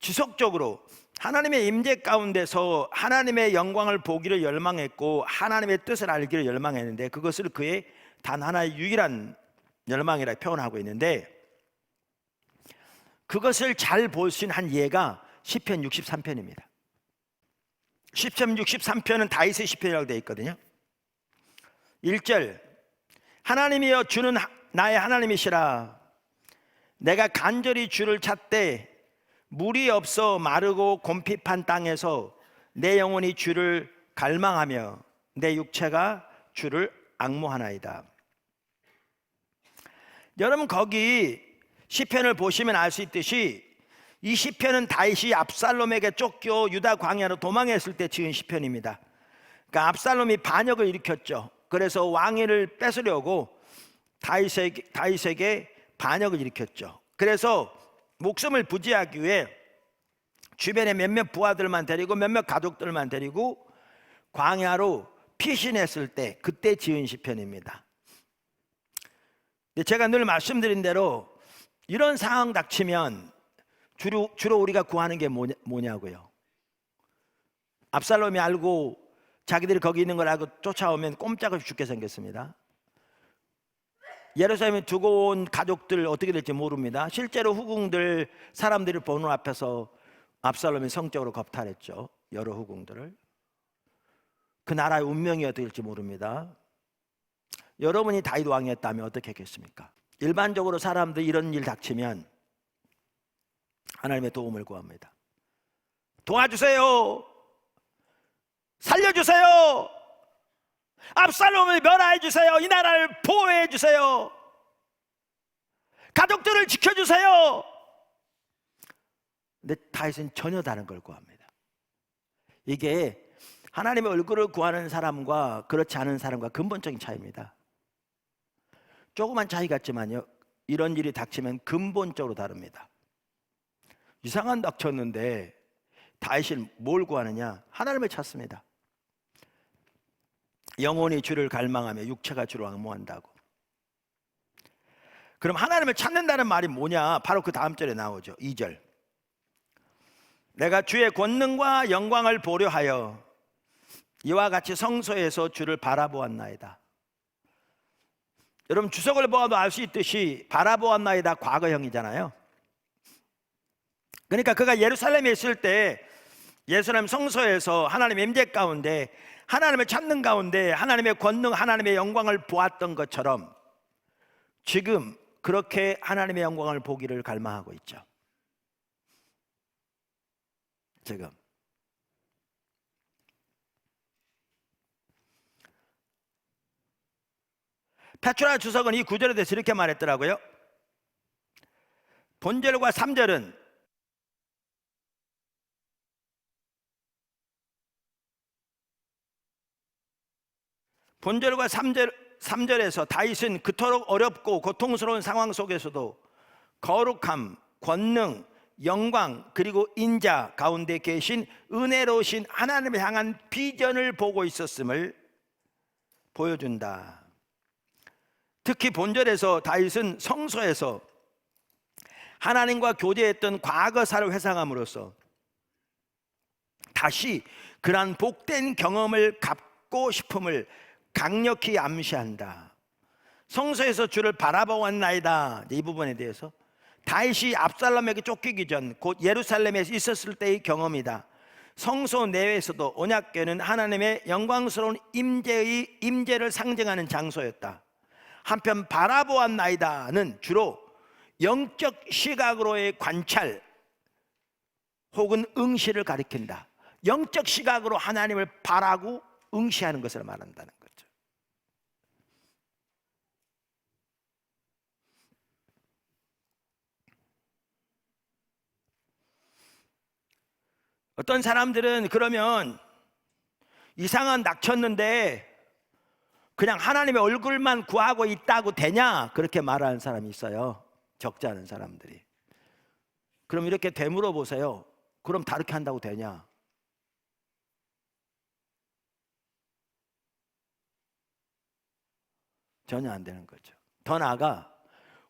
지속적으로 하나님의 임재 가운데서 하나님의 영광을 보기를 열망했고 하나님의 뜻을 알기를 열망했는데 그것을 그의 단 하나의 유일한 열망이라 표현하고 있는데, 그것을 잘 볼 수 있는 한 예가 시편 63편입니다. 시편 63편은 다윗의 시편이라고 되어 있거든요. 1절, 하나님이여 주는 나의 하나님이시라. 내가 간절히 주를 찾되 물이 없어 마르고 곰핍한 땅에서 내 영혼이 주를 갈망하며 내 육체가 주를 앙모하나이다. 여러분, 거기 시편을 보시면 알 수 있듯이 이 시편은 다윗이 압살롬에게 쫓겨 유다 광야로 도망했을 때 지은 시편입니다. 그러니까 압살롬이 반역을 일으켰죠. 그래서 왕위를 뺏으려고 다윗에게 반역을 일으켰죠. 그래서 목숨을 부지하기 위해 주변에 몇몇 부하들만 데리고 몇몇 가족들만 데리고 광야로 피신했을 때 그때 지은 시편입니다. 제가 늘 말씀드린 대로 이런 상황 닥치면 주로 우리가 구하는 게 뭐냐고요. 압살롬이 알고 자기들이 거기 있는 걸 알고 쫓아오면 꼼짝없이 죽게 생겼습니다. 예루살렘에 두고 온 가족들 어떻게 될지 모릅니다. 실제로 후궁들 사람들이 보는 앞에서 압살롬이 성적으로 겁탈했죠. 여러 후궁들을. 그 나라의 운명이 어떻게 될지 모릅니다. 여러분이 다윗 왕이었다면 어떻게 했겠습니까? 일반적으로 사람들이 이런 일 닥치면 하나님의 도움을 구합니다. 도와주세요. 살려주세요. 압살롬을 멸하해 주세요. 이 나라를 보호해 주세요. 가족들을 지켜주세요. 근데 다윗은 전혀 다른 걸 구합니다. 이게 하나님의 얼굴을 구하는 사람과 그렇지 않은 사람과 근본적인 차이입니다. 조그만 차이 같지만요, 이런 일이 닥치면 근본적으로 다릅니다. 이상한 닥쳤는데 다윗이 뭘 구하느냐? 하나님을 찾습니다. 영혼이 주를 갈망하며 육체가 주를 앙모한다고. 그럼 하나님을 찾는다는 말이 뭐냐? 바로 그 다음 절에 나오죠. 2절, 내가 주의 권능과 영광을 보려 하여 이와 같이 성소에서 주를 바라보았나이다. 여러분 주석을 보아도 알 수 있듯이 바라보았나이다 과거형이잖아요. 그러니까 그가 예루살렘에 있을 때 예루살렘 성소에서 하나님의 임재 가운데 하나님을 찾는 가운데 하나님의 권능, 하나님의 영광을 보았던 것처럼 지금 그렇게 하나님의 영광을 보기를 갈망하고 있죠. 지금 페트라 주석은 이 구절에 대해서 이렇게 말했더라고요. 본절과 3절은 본절과 3절에서 다윗은 그토록 어렵고 고통스러운 상황 속에서도 거룩함, 권능, 영광 그리고 인자 가운데 계신 은혜로우신 하나님을 향한 비전을 보고 있었음을 보여준다. 특히 본절에서 다윗은 성소에서 하나님과 교제했던 과거사를 회상함으로써 다시 그러한 복된 경험을 갖고 싶음을 강력히 암시한다. 성소에서 주를 바라보았나이다. 이 부분에 대해서 다윗이 압살롬에게 쫓기기 전 곧 예루살렘에 있었을 때의 경험이다. 성소 내에서도 언약궤는 하나님의 영광스러운 임재를 상징하는 장소였다. 한편 바라보았나이다는 주로 영적 시각으로의 관찰 혹은 응시를 가리킨다. 영적 시각으로 하나님을 바라고 응시하는 것을 말한다는 거죠. 어떤 사람들은 그러면 이상한 낙쳤는데 그냥 하나님의 얼굴만 구하고 있다고 되냐? 그렇게 말하는 사람이 있어요. 적지 않은 사람들이. 그럼 이렇게 되물어 보세요. 그럼 다르게 한다고 되냐? 전혀 안 되는 거죠. 더 나아가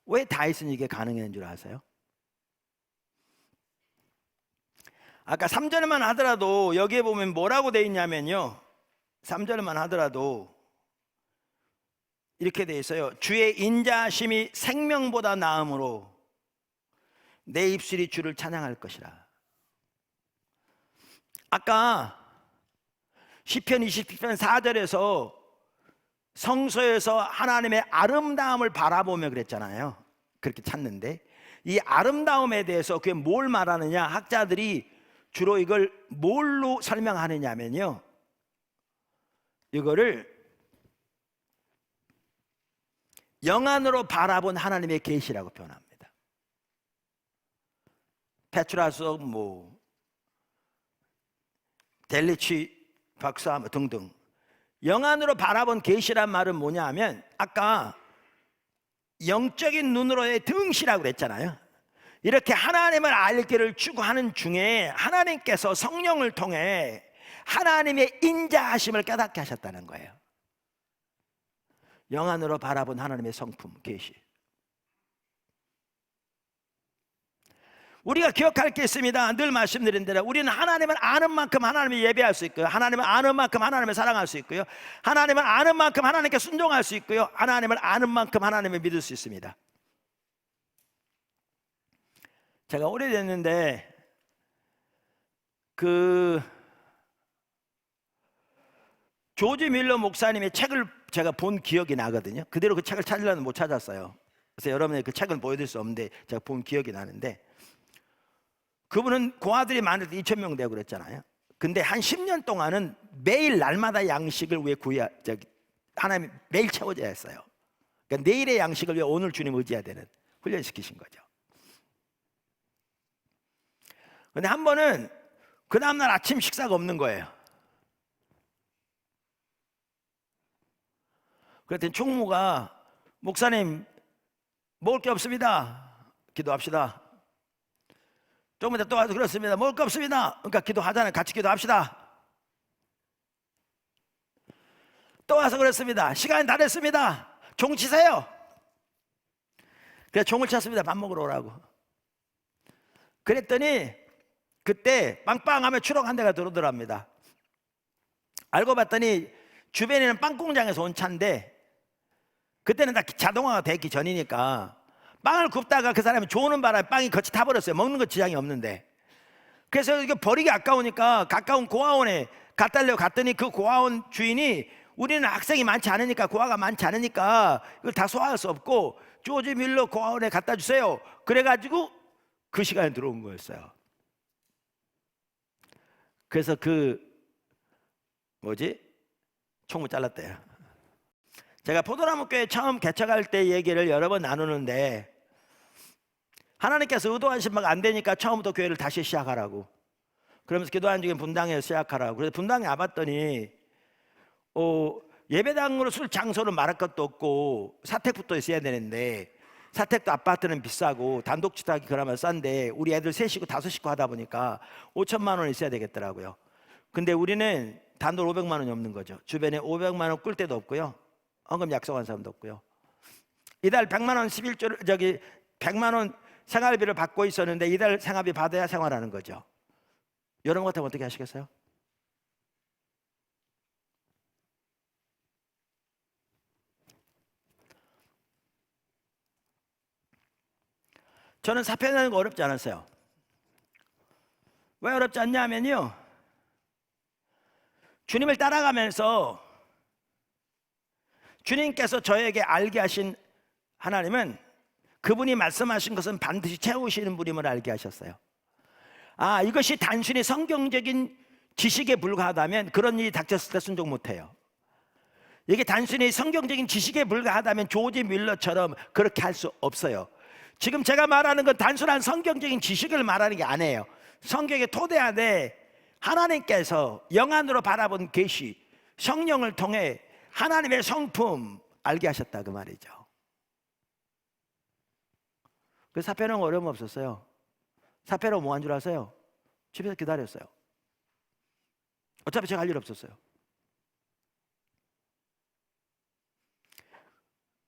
왜 다윗은 이게 가능한 줄 아세요? 아까 3절만 하더라도 여기에 보면 뭐라고 돼 있냐면요, 3절만 하더라도 이렇게 돼 있어요. 주의 인자하심이 생명보다 나음으로 내 입술이 주를 찬양할 것이라. 아까 시편 27편 4절에서 성소에서 하나님의 아름다움을 바라보며 그랬잖아요. 그렇게 찾는데 이 아름다움에 대해서 그게 뭘 말하느냐, 학자들이 주로 이걸 뭘로 설명하느냐면요, 이거를 영안으로 바라본 하나님의 계시라고 표현합니다. 페트라서 델리치 박사 등등 영안으로 바라본 계시란 말은 뭐냐 하면 아까 영적인 눈으로의 등시라고 그랬잖아요. 이렇게 하나님을 알기를 추구하는 중에 하나님께서 성령을 통해 하나님의 인자하심을 깨닫게 하셨다는 거예요. 영안으로 바라본 하나님의 성품, 계시. 우리가 기억할 게 있습니다. 늘 말씀드린 대로 우리는 하나님을 아는 만큼 하나님을 예배할 수 있고요, 하나님을 아는 만큼 하나님을 사랑할 수 있고요, 하나님을 아는 만큼 하나님께 순종할 수 있고요, 하나님을 아는 만큼 하나님을 믿을 수 있습니다. 제가 오래됐는데 조지 밀러 목사님의 책을 제가 본 기억이 나거든요. 그대로 그 책을 찾으려면 못 찾았어요. 그래서 여러분에게 그 책을 보여드릴 수 없는데 제가 본 기억이 나는데, 그분은 고아들이 많을 때 2,000명 되고 그랬잖아요. 근데 한 10년 동안은 매일 날마다 양식을 왜 하나님 매일 채워줘야 했어요. 그러니까 내일의 양식을 위해 오늘 주님 의지해야 되는 훈련시키신 거죠. 근데 한 번은 그 다음날 아침 식사가 없는 거예요. 그랬더니 총무가 목사님 먹을 게 없습니다. 기도합시다. 조금 이따 또 와서 그렇습니다. 먹을 게 없습니다. 그러니까 기도하잖아요. 같이 기도합시다. 또 와서 그렇습니다. 시간이 다 됐습니다. 종 치세요. 그래서 종을 쳤습니다. 밥 먹으러 오라고. 그랬더니 그때 빵빵하면 추럭 한 대가 들어오더랍니다. 알고 봤더니 주변에는 빵 공장에서 온 차인데 그때는 다 자동화가 됐기 전이니까 빵을 굽다가 그 사람이 조는 바람에 빵이 거치 타버렸어요. 먹는 거 지장이 없는데. 그래서 이거 버리기 아까우니까 가까운 고아원에 갖다 달려고 갔더니 그 고아원 주인이 우리는 학생이 많지 않으니까, 고아가 많지 않으니까 이걸 다 소화할 수 없고 조지 밀러 고아원에 갖다 주세요. 그래가지고 그 시간에 들어온 거였어요. 그래서 총무 잘랐대요. 제가 포도나무 교회 처음 개척할 때 얘기를 여러 번 나누는데, 하나님께서 의도하신 바가 안 되니까 처음부터 교회를 다시 시작하라고, 그러면서 기도하는 중에 분당에서 시작하라고. 그래서 분당에 와봤더니 예배당으로 쓸 장소를 말할 것도 없고 사택부터 있어야 되는데, 사택도 아파트는 비싸고 단독주택이 그나마 싼데 우리 애들 3식구 5식구 하다 보니까 5천만 원 있어야 되겠더라고요. 근데 우리는 단돈 500만 원이 없는 거죠. 주변에 500만 원 꿀 데도 없고요, 헌금 약속한 사람도 없고요. 이달 100만 원 100만 원 생활비를 받고 있었는데 이달 생활비 받아야 생활하는 거죠. 여러분 같으면 어떻게 하시겠어요? 저는 사표내는 거 어렵지 않았어요. 왜 어렵지 않냐면요, 주님을 따라가면서 주님께서 저에게 알게 하신 하나님은 그분이 말씀하신 것은 반드시 채우시는 분임을 알게 하셨어요. 이것이 단순히 성경적인 지식에 불과하다면 그런 일이 닥쳤을 때 순종 못해요. 이게 단순히 성경적인 지식에 불과하다면 조지 밀러처럼 그렇게 할 수 없어요. 지금 제가 말하는 건 단순한 성경적인 지식을 말하는 게 아니에요. 성경의 토대 안에 하나님께서 영안으로 바라본 계시, 성령을 통해 하나님의 성품 알게 하셨다 그 말이죠. 그 사표는 어려움 없었어요. 사표로 뭐 한 줄 아세요? 집에서 기다렸어요. 어차피 제가 할 일 없었어요.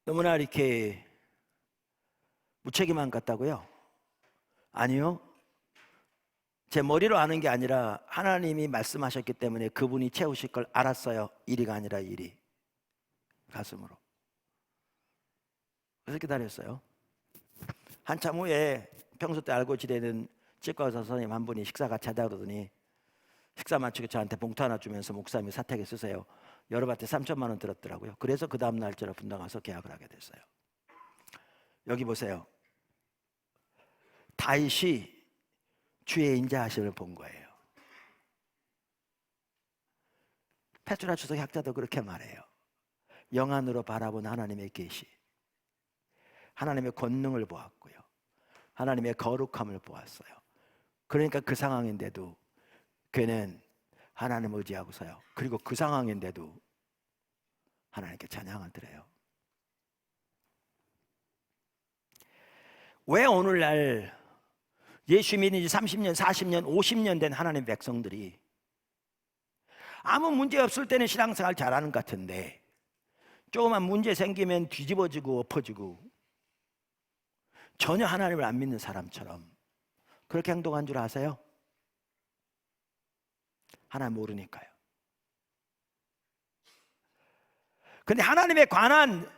너무나 이렇게 무책임한 것 같다고요? 아니요. 제 머리로 아는 게 아니라 하나님이 말씀하셨기 때문에 그분이 채우실 걸 알았어요. 일이가 아니라 일이. 가슴으로. 그래서 기다렸어요. 한참 후에 평소 때 알고 지내는 치과의사 선생님 한 분이 식사 같이 하자 그러더니 식사 마치고 저한테 봉투 하나 주면서 목사님이 사택에 쓰세요. 여러분한테 3천만 원 들었더라고요. 그래서 그 다음 날짜로 분당 가서 계약을 하게 됐어요. 여기 보세요. 다윗이 주의 인자하심을 본 거예요. 페트라 주석 학자도 그렇게 말해요. 영안으로 바라본 하나님의 계시, 하나님의 권능을 보았고요, 하나님의 거룩함을 보았어요. 그러니까 그 상황인데도 그는 하나님을 의지하고 서요. 그리고 그 상황인데도 하나님께 찬양을 드려요. 왜 오늘날 예수 믿은 지 30년, 40년, 50년 된 하나님의 백성들이 아무 문제 없을 때는 신앙생활 잘하는 것 같은데 조그만 문제 생기면 뒤집어지고 엎어지고 전혀 하나님을 안 믿는 사람처럼 그렇게 행동한 줄 아세요? 하나님 모르니까요. 근데 하나님에 관한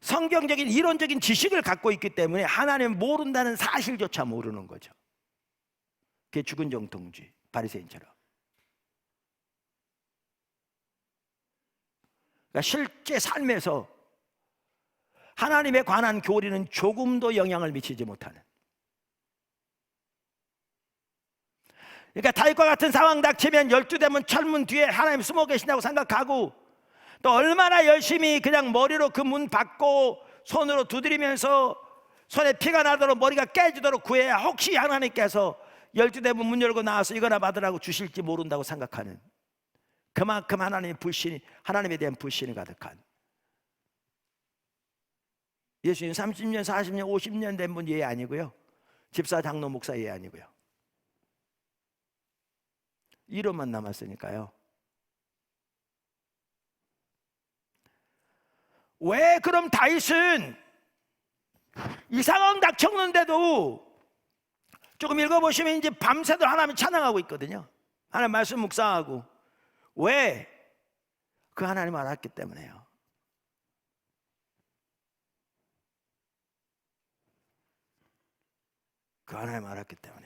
성경적인 이론적인 지식을 갖고 있기 때문에 하나님 모른다는 사실조차 모르는 거죠. 그게 죽은 정통주의, 바리새인처럼. 그러니까 실제 삶에서 하나님에 관한 교리는 조금도 영향을 미치지 못하는. 그러니까 다윗과 같은 상황 닥치면 12대문 철문 뒤에 하나님 숨어 계신다고 생각하고 또 얼마나 열심히 그냥 머리로 그 문 받고 손으로 두드리면서 손에 피가 나도록 머리가 깨지도록 구해야 혹시 하나님께서 12대문 문 열고 나와서 이거나 받으라고 주실지 모른다고 생각하는, 그만큼 하나님에 대한 불신이 가득한, 예수님 30년, 40년, 50년 된 분 이해 아니고요, 집사, 장로, 목사 이해 아니고요, 이론만 남았으니까요. 왜 그럼 다윗은 이 상황 닥쳤는데도 조금 읽어보시면 이제 밤새도록 하나님 찬양하고 있거든요. 하나님 말씀 묵상하고. 왜? 그 하나님을 알았기 때문에요. 그 하나님을 알았기 때문에.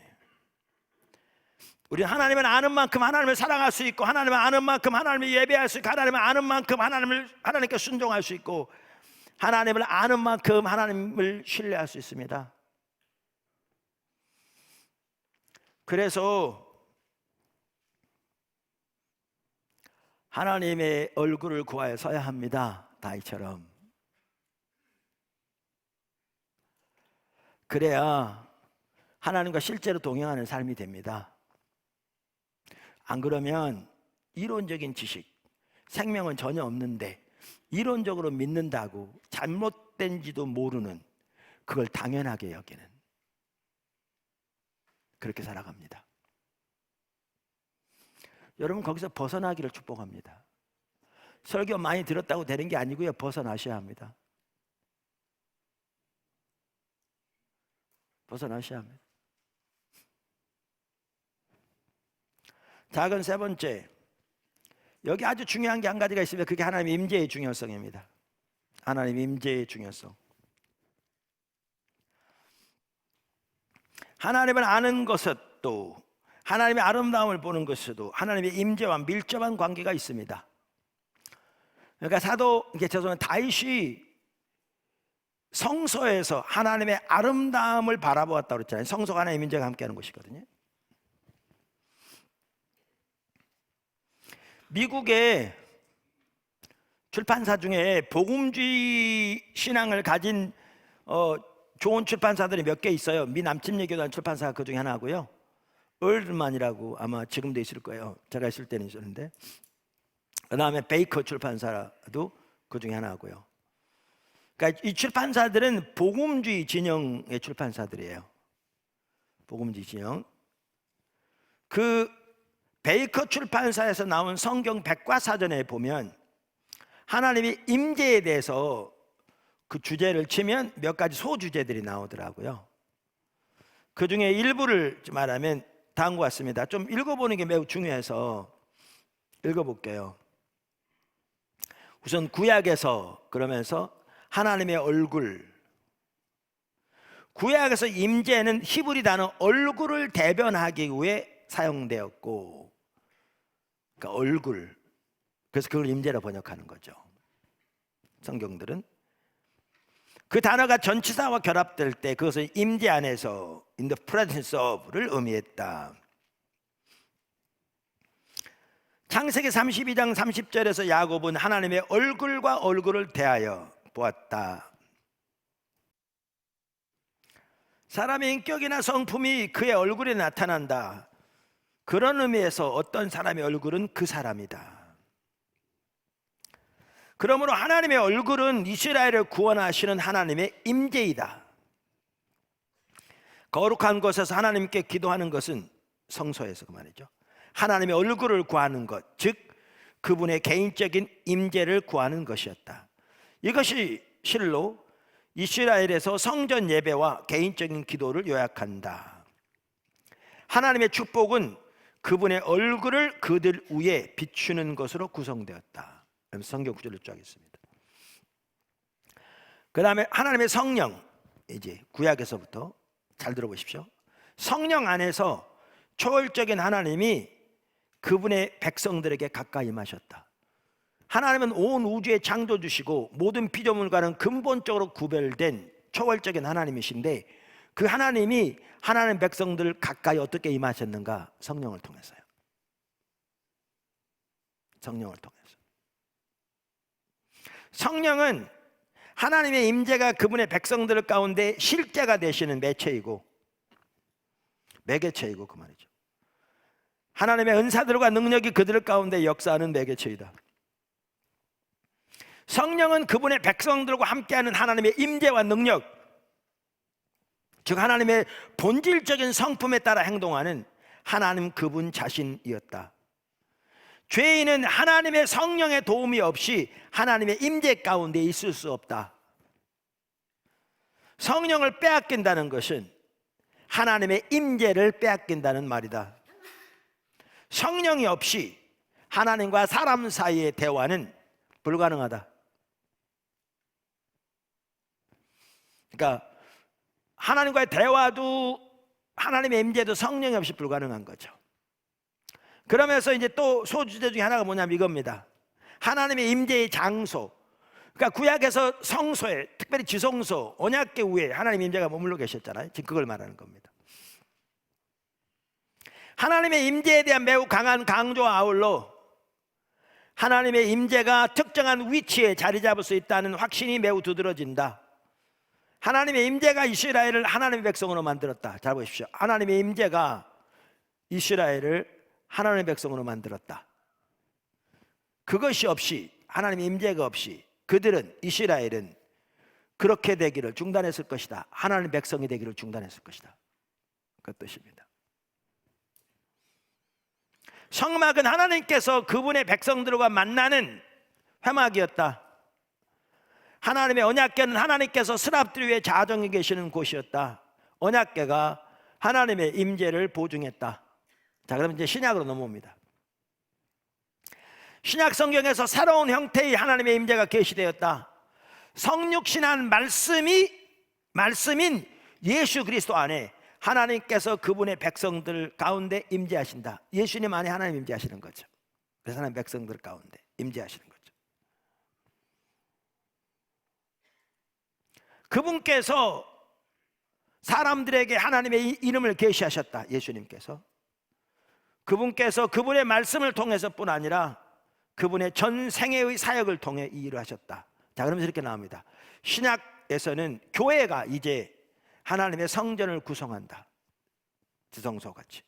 우리 하나님을 아는 만큼 하나님을 사랑할 수 있고, 하나님을 아는 만큼 하나님을 예배할 수 있고, 하나님을 아는 만큼 하나님께 순종할 수 있고, 하나님을 아는 만큼 하나님을 신뢰할 수 있습니다. 그래서 하나님의 얼굴을 구하여 서야 합니다. 다윗처럼. 그래야 하나님과 실제로 동행하는 삶이 됩니다. 안 그러면 이론적인 지식, 생명은 전혀 없는데 이론적으로 믿는다고 잘못된지도 모르는, 그걸 당연하게 여기는, 그렇게 살아갑니다. 여러분, 거기서 벗어나기를 축복합니다. 설교 많이 들었다고 되는 게 아니고요, 벗어나셔야 합니다. 벗어나셔야 합니다. 작은 세 번째, 여기 아주 중요한 게 한 가지가 있습니다. 그게 하나님의 임재의 중요성입니다. 하나님의 임재의 중요성. 하나님을 아는 것도, 하나님의 아름다움을 보는 것에도 하나님의 임재와 밀접한 관계가 있습니다. 그러니까 다윗이 성소에서 하나님의 아름다움을 바라보았다고 그랬잖아요. 성소가 하나님의 임재가 함께하는 곳이거든요. 미국의 출판사 중에 복음주의 신앙을 가진 좋은 출판사들이 몇 개 있어요. 미 남침예교단 출판사가 그 중에 하나고요. 얼드만이라고 아마 지금도 있을 거예요. 제가 있을 때는 있었는데, 그 다음에 베이커 출판사도 그 중에 하나고요. 그러니까 이 출판사들은 복음주의 진영의 출판사들이에요. 복음주의 진영. 그 베이커 출판사에서 나온 성경 백과사전에 보면 하나님의 임재에 대해서 그 주제를 치면 몇 가지 소주제들이 나오더라고요. 그 중에 일부를 말하면 다음과 같습니다. 좀 읽어보는 게 매우 중요해서 읽어볼게요. 우선 구약에서, 그러면서 하나님의 얼굴, 구약에서 임재는 히브리 단어 얼굴을 대변하기 위해 사용되었고, 그러니까 얼굴, 그래서 그걸 임재로 번역하는 거죠. 성경들은 그 단어가 전치사와 결합될 때 그것을 임재 안에서, in the presence of를 의미했다. 창세기 32장 30절에서 야곱은 하나님의 얼굴과 얼굴을 대하여 보았다. 사람의 인격이나 성품이 그의 얼굴에 나타난다. 그런 의미에서 어떤 사람의 얼굴은 그 사람이다. 그러므로 하나님의 얼굴은 이스라엘을 구원하시는 하나님의 임재이다. 거룩한 곳에서 하나님께 기도하는 것은 성소에서, 그 말이죠, 하나님의 얼굴을 구하는 것, 즉 그분의 개인적인 임재를 구하는 것이었다. 이것이 실로 이스라엘에서 성전 예배와 개인적인 기도를 요약한다. 하나님의 축복은 그분의 얼굴을 그들 위에 비추는 것으로 구성되었다. 성경 구절을 쭉 하겠습니다. 그 다음에 하나님의 성령, 이제 구약에서부터 잘 들어보십시오. 성령 안에서 초월적인 하나님이 그분의 백성들에게 가까이 임하셨다. 하나님은 온 우주의 창조주시고 모든 피조물과는 근본적으로 구별된 초월적인 하나님이신데, 그 하나님이 하나님 백성들 가까이 어떻게 임하셨는가? 성령을 통해서요. 성령을 통해서. 성령은 하나님의 임재가 그분의 백성들 가운데 실제가 되시는 매체이고, 매개체이고, 그 말이죠. 하나님의 은사들과 능력이 그들 가운데 역사하는 매개체이다. 성령은 그분의 백성들과 함께하는 하나님의 임재와 능력, 즉 하나님의 본질적인 성품에 따라 행동하는 하나님 그분 자신이었다. 죄인은 하나님의 성령의 도움이 없이 하나님의 임재 가운데 있을 수 없다. 성령을 빼앗긴다는 것은 하나님의 임재를 빼앗긴다는 말이다. 성령이 없이 하나님과 사람 사이의 대화는 불가능하다. 그러니까 하나님과의 대화도 하나님의 임재도 성령 없이 불가능한 거죠. 그러면서 이제 또 소주제 중에 하나가 뭐냐면 이겁니다. 하나님의 임재의 장소. 그러니까 구약에서 성소에, 특별히 지성소, 언약궤 위에 하나님의 임재가 머물러 계셨잖아요. 지금 그걸 말하는 겁니다. 하나님의 임재에 대한 매우 강한 강조와 아울러 하나님의 임재가 특정한 위치에 자리 잡을 수 있다는 확신이 매우 두드러진다. 하나님의 임재가 이스라엘을 하나님의 백성으로 만들었다. 잘 보십시오. 하나님의 임재가 이스라엘을 하나님의 백성으로 만들었다. 그것이 없이, 하나님의 임재가 없이 그들은, 이스라엘은 그렇게 되기를 중단했을 것이다. 하나님의 백성이 되기를 중단했을 것이다. 그 뜻입니다. 성막은 하나님께서 그분의 백성들과 만나는 회막이었다. 하나님의 언약궤는 하나님께서 스랍들 위에 자정해 계시는 곳이었다. 언약궤가 하나님의 임재를 보증했다. 자, 그럼 이제 신약으로 넘어옵니다. 신약 성경에서 새로운 형태의 하나님의 임재가 계시되었다. 성육신한 말씀인 예수 그리스도 안에 하나님께서 그분의 백성들 가운데 임재하신다. 예수님 안에 하나님 임재하시는 거죠. 그래서 하나님 백성들 가운데 임재하시는 거죠. 그분께서 사람들에게 하나님의 이름을 계시하셨다. 예수님께서 그분께서 그분의 말씀을 통해서뿐 아니라 그분의 전 생애의 사역을 통해 이 일을 하셨다. 자, 그러면서 이렇게 나옵니다. 신약에서는 교회가 이제 하나님의 성전을 구성한다. 지성소 같이.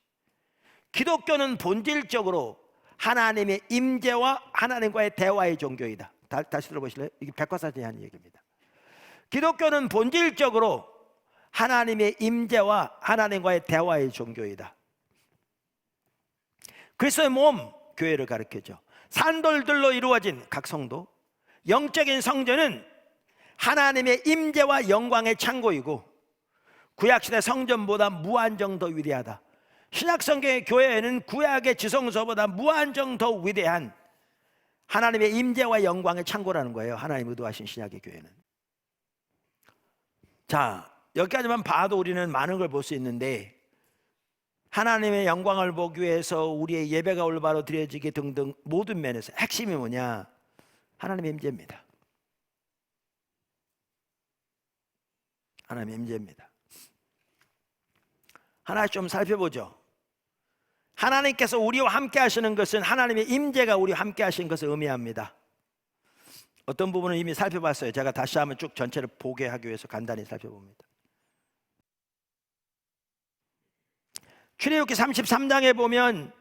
기독교는 본질적으로 하나님의 임재와 하나님과의 대화의 종교이다. 다시 들어보실래요? 이게 백과사전이 하는 얘기입니다. 기독교는 본질적으로 하나님의 임재와 하나님과의 대화의 종교이다. 그리스도의 몸, 교회를 가리키죠. 산돌들로 이루어진 각 성도, 영적인 성전은 하나님의 임재와 영광의 창고이고 구약시대 성전보다 무한정 더 위대하다. 신약성경의 교회에는 구약의 지성소보다 무한정 더 위대한 하나님의 임재와 영광의 창고라는 거예요. 하나님 의도하신 신약의 교회는. 자, 여기까지만 봐도 우리는 많은 걸 볼 수 있는데 하나님의 영광을 보기 위해서 우리의 예배가 올바로 드려지게 등등 모든 면에서 핵심이 뭐냐? 하나님의 임재입니다. 하나님의 임재입니다. 하나 좀 살펴보죠. 하나님께서 우리와 함께 하시는 것은 하나님의 임재가 우리와 함께 하시는 것을 의미합니다. 어떤 부분은 이미 살펴봤어요. 제가 다시 한번 쭉 전체를 보게 하기 위해서 간단히 살펴봅니다. 출애굽기 33장에 보면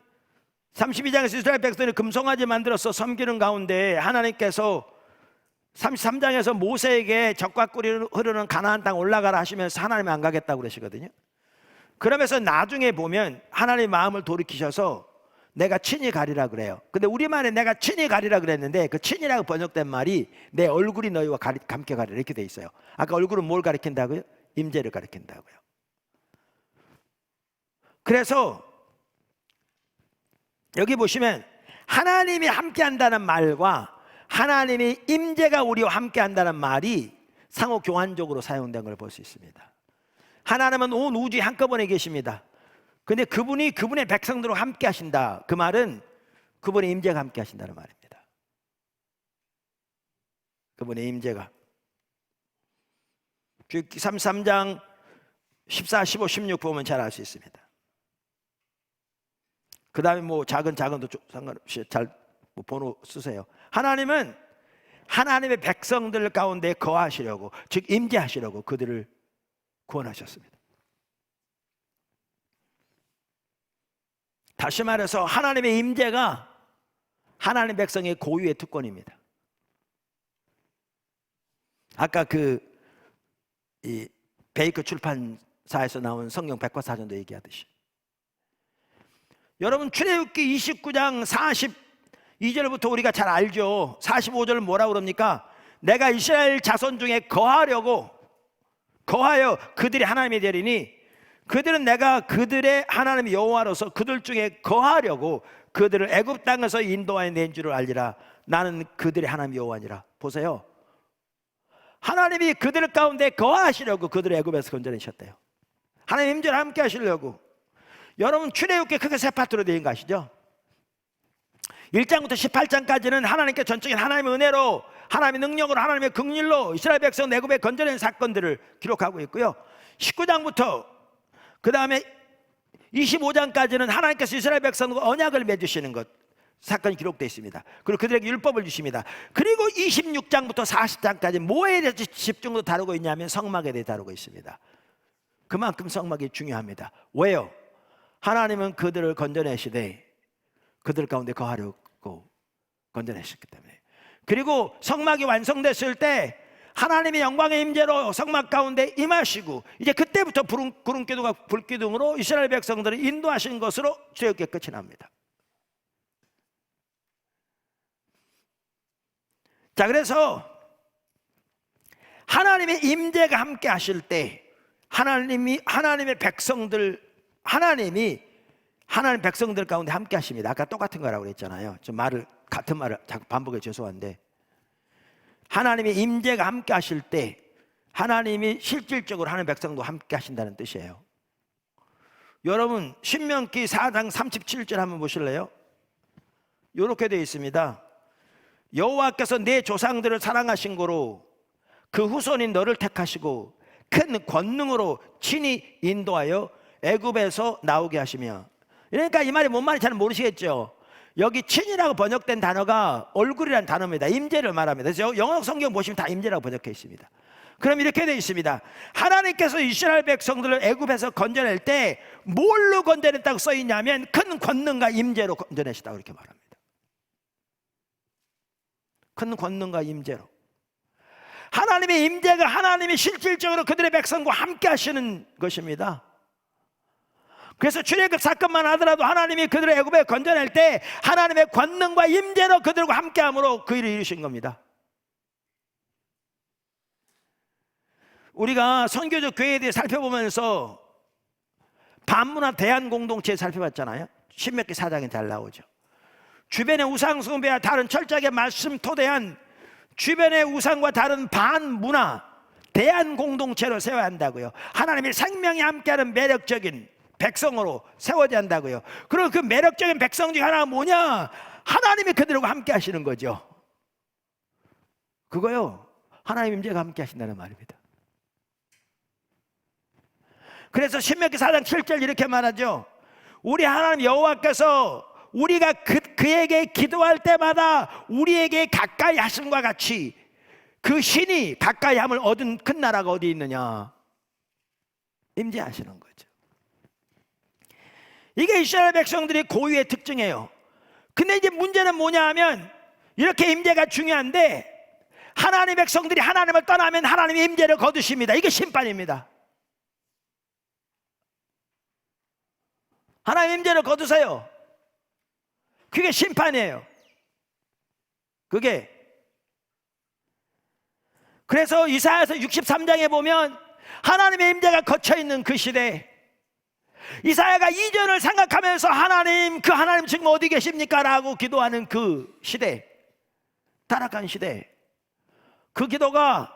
32장에서 이스라엘 백성이 금송아지 만들어서 섬기는 가운데 하나님께서 33장에서 모세에게 젖과 꿀이 흐르는 가나안 땅 올라가라 하시면서 하나님이 안 가겠다고 그러시거든요. 그러면서 나중에 보면 하나님의 마음을 돌이키셔서 내가 친히 가리라 그래요. 근데 우리말에 내가 친히 가리라 그랬는데 그 친이라고 번역된 말이 내 얼굴이 너희와 함께 가리라 이렇게 돼 있어요. 아까 얼굴은 뭘 가리킨다고요? 임재를 가리킨다고요. 그래서 여기 보시면 하나님이 함께 한다는 말과 하나님의 임재가 우리와 함께 한다는 말이 상호 교환적으로 사용된 걸 볼 수 있습니다. 하나님은 온 우주에 한꺼번에 계십니다. 근데 그분이 그분의 백성들과 함께 하신다. 그 말은 그분의 임재가 함께 하신다는 말입니다. 그분의 임재가. 출애굽기 33장 14, 15, 16 보면 잘 알 수 있습니다. 그 다음에 뭐 작은도 상관없이 잘 번호 쓰세요. 하나님은 하나님의 백성들 가운데 거하시려고, 즉 임재하시려고 그들을 구원하셨습니다. 다시 말해서 하나님의 임재가 하나님 백성의 고유의 특권입니다. 아까 이 베이커 출판사에서 나온 성경 백과사전도 얘기하듯이 여러분 출애굽기 29장 42절부터 우리가 잘 알죠. 45절은 뭐라고 그럽니까? 내가 이스라엘 자손 중에 거하여 그들이 하나님이 되리니 그들은 내가 그들의 하나님 여호와로서 그들 중에 거하려고 그들을 애굽 땅에서 인도하여 낸 줄을 알리라. 나는 그들의 하나님 여호와니라. 보세요. 하나님이 그들 가운데 거하시려고 그들을 애굽에서 건져내셨대요. 하나님의 임재를 함께 하시려고. 여러분 출애굽기 크게 세 파트로 되어 있는 거 아시죠? 1장부터 18장까지는 하나님께 전적인 하나님의 은혜로, 하나님의 능력으로, 하나님의 긍휼로 이스라엘 백성 애굽에 건져낸 사건들을 기록하고 있고요. 19장부터 그 다음에 25장까지는 하나님께서 이스라엘 백성과 언약을 맺으시는 것, 사건이 기록되어 있습니다. 그리고 그들에게 율법을 주십니다. 그리고 26장부터 40장까지 뭐에 대해서 집중도 다루고 있냐면 성막에 대해 다루고 있습니다. 그만큼 성막이 중요합니다. 왜요? 하나님은 그들을 건져내시되 그들 가운데 거하려고 건져내셨기 때문에. 그리고 성막이 완성됐을 때 하나님의 영광의 임재로 성막 가운데 임하시고, 이제 그때부터 구름 기둥과 불 기둥으로 이스라엘 백성들을 인도하신 것으로 출애굽기 끝이 납니다. 자, 그래서 하나님의 임재가 함께 하실 때 하나님이 하나님의 백성들 가운데 함께 하십니다. 아까 똑같은 거라고 그랬잖아요. 좀 같은 말을 자꾸 반복해 죄송한데, 하나님의 임재가 함께 하실 때 하나님이 실질적으로 하나님의 백성도 함께 하신다는 뜻이에요. 여러분 신명기 4장 37절 한번 보실래요? 이렇게 되어 있습니다. 여호와께서 내 조상들을 사랑하신 고로 그 후손인 너를 택하시고 큰 권능으로 친히 인도하여 애굽에서 나오게 하시며. 그러니까 이 말이 뭔 말인지 잘 모르시겠죠? 여기 친이라고 번역된 단어가 얼굴이라는 단어입니다. 임재를 말합니다. 그래서 영어 성경 보시면 다 임재라고 번역해 있습니다. 그럼 이렇게 되어 있습니다. 하나님께서 이스라엘 백성들을 애굽에서 건져낼 때 뭘로 건져냈다고 써 있냐면 큰 권능과 임재로 건져내시다고 이렇게 말합니다. 큰 권능과 임재로. 하나님의 임재가 하나님이 실질적으로 그들의 백성과 함께 하시는 것입니다. 그래서 출애굽 사건만 하더라도 하나님이 그들을 애굽에 건져낼 때 하나님의 권능과 임재로 그들과 함께함으로 그 일을 이루신 겁니다. 우리가 선교적 교회에 대해 살펴보면서 반문화 대한공동체 살펴봤잖아요. 신명기 4장에 잘 나오죠. 주변의 우상숭배와 다른 철저하게 말씀 토대한 주변의 우상과 다른 반문화 대한공동체로 세워야 한다고요. 하나님의 생명이 함께하는 매력적인 백성으로 세워야 한다고요. 그리고 그 매력적인 백성 중 하나가 뭐냐? 하나님이 그들과 함께 하시는 거죠. 그거요, 하나님 임재가 함께 하신다는 말입니다. 그래서 신명기 4장 7절 이렇게 말하죠. 우리 하나님 여호와께서 우리가 그에게 기도할 때마다 우리에게 가까이 하심과 같이 그 신이 가까이 함을 얻은 큰 나라가 어디 있느냐? 임재하시는 거죠. 이게 이스라엘 백성들의 고유의 특징이에요. 근데 이제 문제는 뭐냐 하면 이렇게 임재가 중요한데 하나님의 백성들이 하나님을 떠나면 하나님의 임재를 거두십니다. 이게 심판입니다. 하나님의 임재를 거두세요. 그게 심판이에요. 그게. 그래서 이사야서 63장에 보면 하나님의 임재가 거쳐있는 그 시대, 이사야가 이전을 생각하면서 하나님, 그 하나님 지금 어디 계십니까? 라고 기도하는 그 시대, 타락한 시대, 그 기도가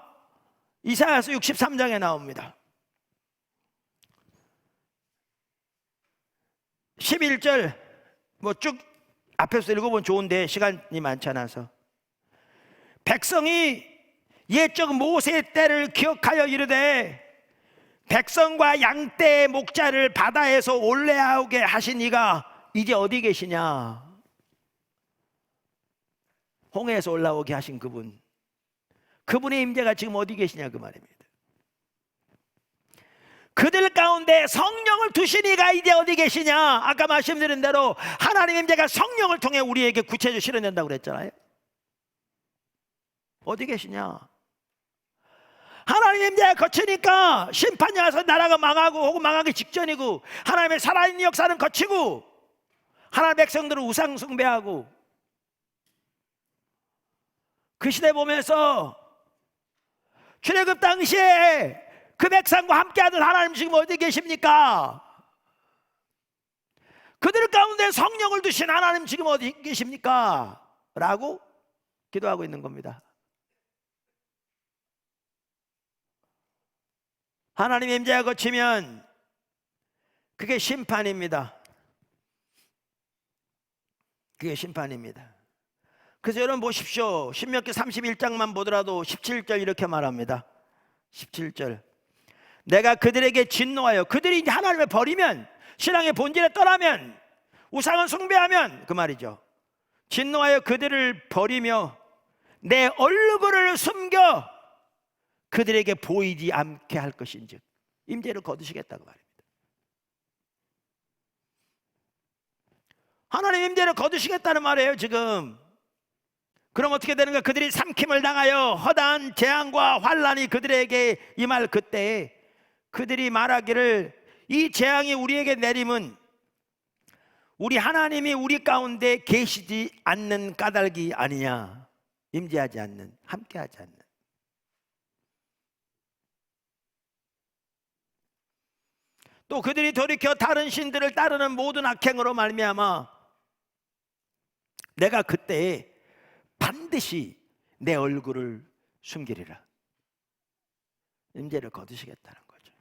이사야서 63장에 나옵니다. 11절 뭐 쭉 앞에서 읽어보면 좋은데 시간이 많지 않아서, 백성이 옛적 모세의 때를 기억하여 이르되 백성과 양떼의 목자를 바다에서 올라오게 하신 이가 이제 어디 계시냐? 홍해에서 올라오게 하신 그분의 임재가 지금 어디 계시냐 그 말입니다. 그들 가운데 성령을 두신 이가 이제 어디 계시냐? 아까 말씀드린 대로 하나님의 임재가 성령을 통해 우리에게 구체적으로 실현된다고 그랬잖아요. 어디 계시냐? 하나님의 임재가 거치니까 심판이 와서 나라가 망하고 혹은 망하기 직전이고, 하나님의 살아있는 역사는 거치고 하나님의 백성들은 우상 숭배하고, 그 시대 보면서 출애굽 당시에 그 백성과 함께하던 하나님 지금 어디 계십니까? 그들 가운데 성령을 두신 하나님 지금 어디 계십니까? 라고 기도하고 있는 겁니다. 하나님의 임재가 거치면 그게 심판입니다. 그게 심판입니다. 그래서 여러분 보십시오. 신명기 31장만 보더라도 17절 이렇게 말합니다. 17절. 내가 그들에게 진노하여, 그들이 이제 하나님을 버리면, 신앙의 본질에 떠나면, 우상을 숭배하면 그 말이죠. 진노하여 그들을 버리며 내 얼굴을 숨겨 그들에게 보이지 않게 할 것인즉 임재를 거두시겠다고 말입니다. 하나님 임재를 거두시겠다는 말이에요 지금. 그럼 어떻게 되는가? 그들이 삼킴을 당하여 허다한 재앙과 환란이 그들에게 임할 그때에 그들이 말하기를 이 재앙이 우리에게 내림은 우리 하나님이 우리 가운데 계시지 않는 까닭이 아니냐. 임재하지 않는, 함께하지 않는. 또 그들이 돌이켜 다른 신들을 따르는 모든 악행으로 말미암아 내가 그때에 반드시 내 얼굴을 숨기리라. 임재를 거두시겠다는 거죠.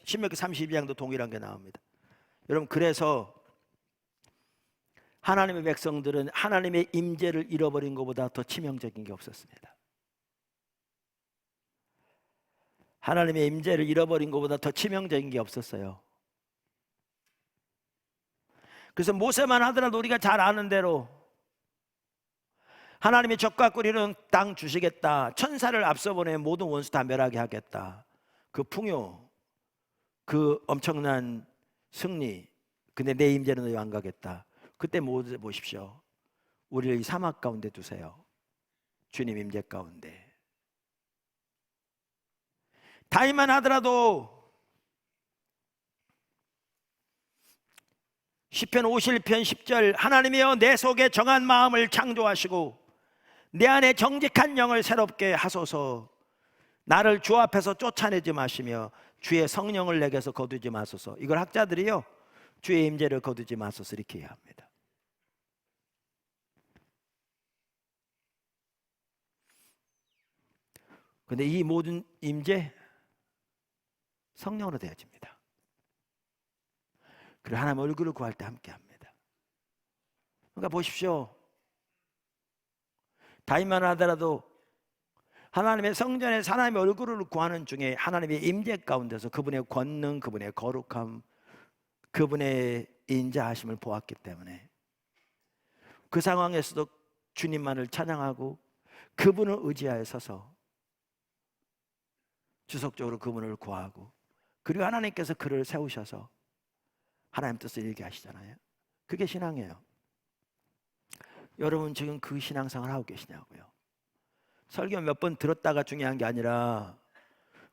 신명기 32장도 동일한 게 나옵니다. 여러분, 그래서 하나님의 백성들은 하나님의 임재를 잃어버린 것보다 더 치명적인 게 없었습니다. 하나님의 임재를 잃어버린 것보다 더 치명적인 게 없었어요. 그래서 모세만 하더라도 우리가 잘 아는 대로 하나님이 적과 꿀이는 땅 주시겠다, 천사를 앞서 보내 모든 원수 다 멸하게 하겠다, 그 풍요, 그 엄청난 승리, 근데 내 임재는 왜 안 가겠다. 그때 모두 보십시오. 우리를 이 사막 가운데 두세요. 주님 임재 가운데. 다윗만 하더라도 시편 51편 10절 하나님이여 내 속에 정한 마음을 창조하시고 내 안에 정직한 영을 새롭게 하소서. 나를 주 앞에서 쫓아내지 마시며 주의 성령을 내게서 거두지 마소서. 이걸 학자들이요 주의 임재를 거두지 마소서 이렇게 이해합니다. 그런데 이 모든 임재 성령으로 되어집니다. 그리고 하나님 얼굴을 구할 때 함께합니다. 그러니까 보십시오. 다윗만 하더라도 하나님의 성전에서 하나님의 얼굴을 구하는 중에 하나님의 임재 가운데서 그분의 권능, 그분의 거룩함, 그분의 인자하심을 보았기 때문에 그 상황에서도 주님만을 찬양하고 그분을 의지하여 서서 지속적으로 그분을 구하고, 그리고 하나님께서 그를 세우셔서 하나님 뜻을 이루게 하시잖아요. 그게 신앙이에요. 여러분 지금 그 신앙생활 하고 계시냐고요. 설교 몇 번 들었다가 중요한 게 아니라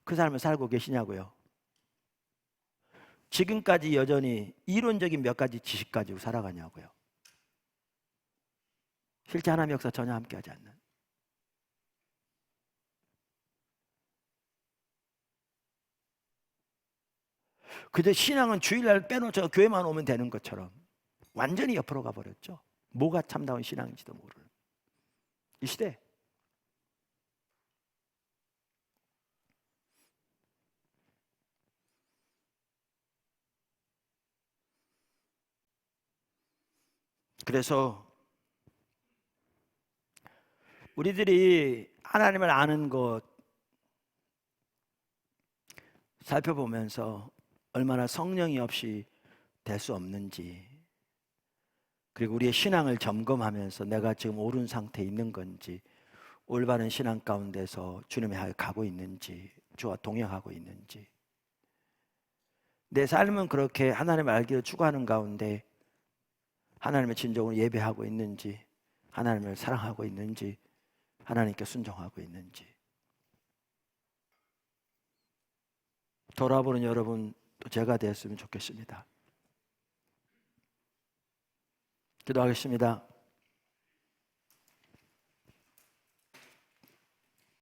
그 삶을 살고 계시냐고요. 지금까지 여전히 이론적인 몇 가지 지식 가지고 살아가냐고요. 실제 하나님의 역사 전혀 함께하지 않는. 그저 신앙은 주일날 빼놓고 교회만 오면 되는 것처럼 완전히 옆으로 가버렸죠. 뭐가 참다운 신앙인지도 모르는 이 시대. 그래서 우리들이 하나님을 아는 것 살펴보면서 얼마나 성령이 없이 될 수 없는지, 그리고 우리의 신앙을 점검하면서 내가 지금 옳은 상태에 있는 건지, 올바른 신앙 가운데서 주님의 향해 가고 있는지, 주와 동행하고 있는지, 내 삶은 그렇게 하나님을 알기를 추구하는 가운데 하나님의 진정으로 예배하고 있는지, 하나님을 사랑하고 있는지, 하나님께 순종하고 있는지 돌아보는 여러분 또 제가 되었으면 좋겠습니다. 기도하겠습니다.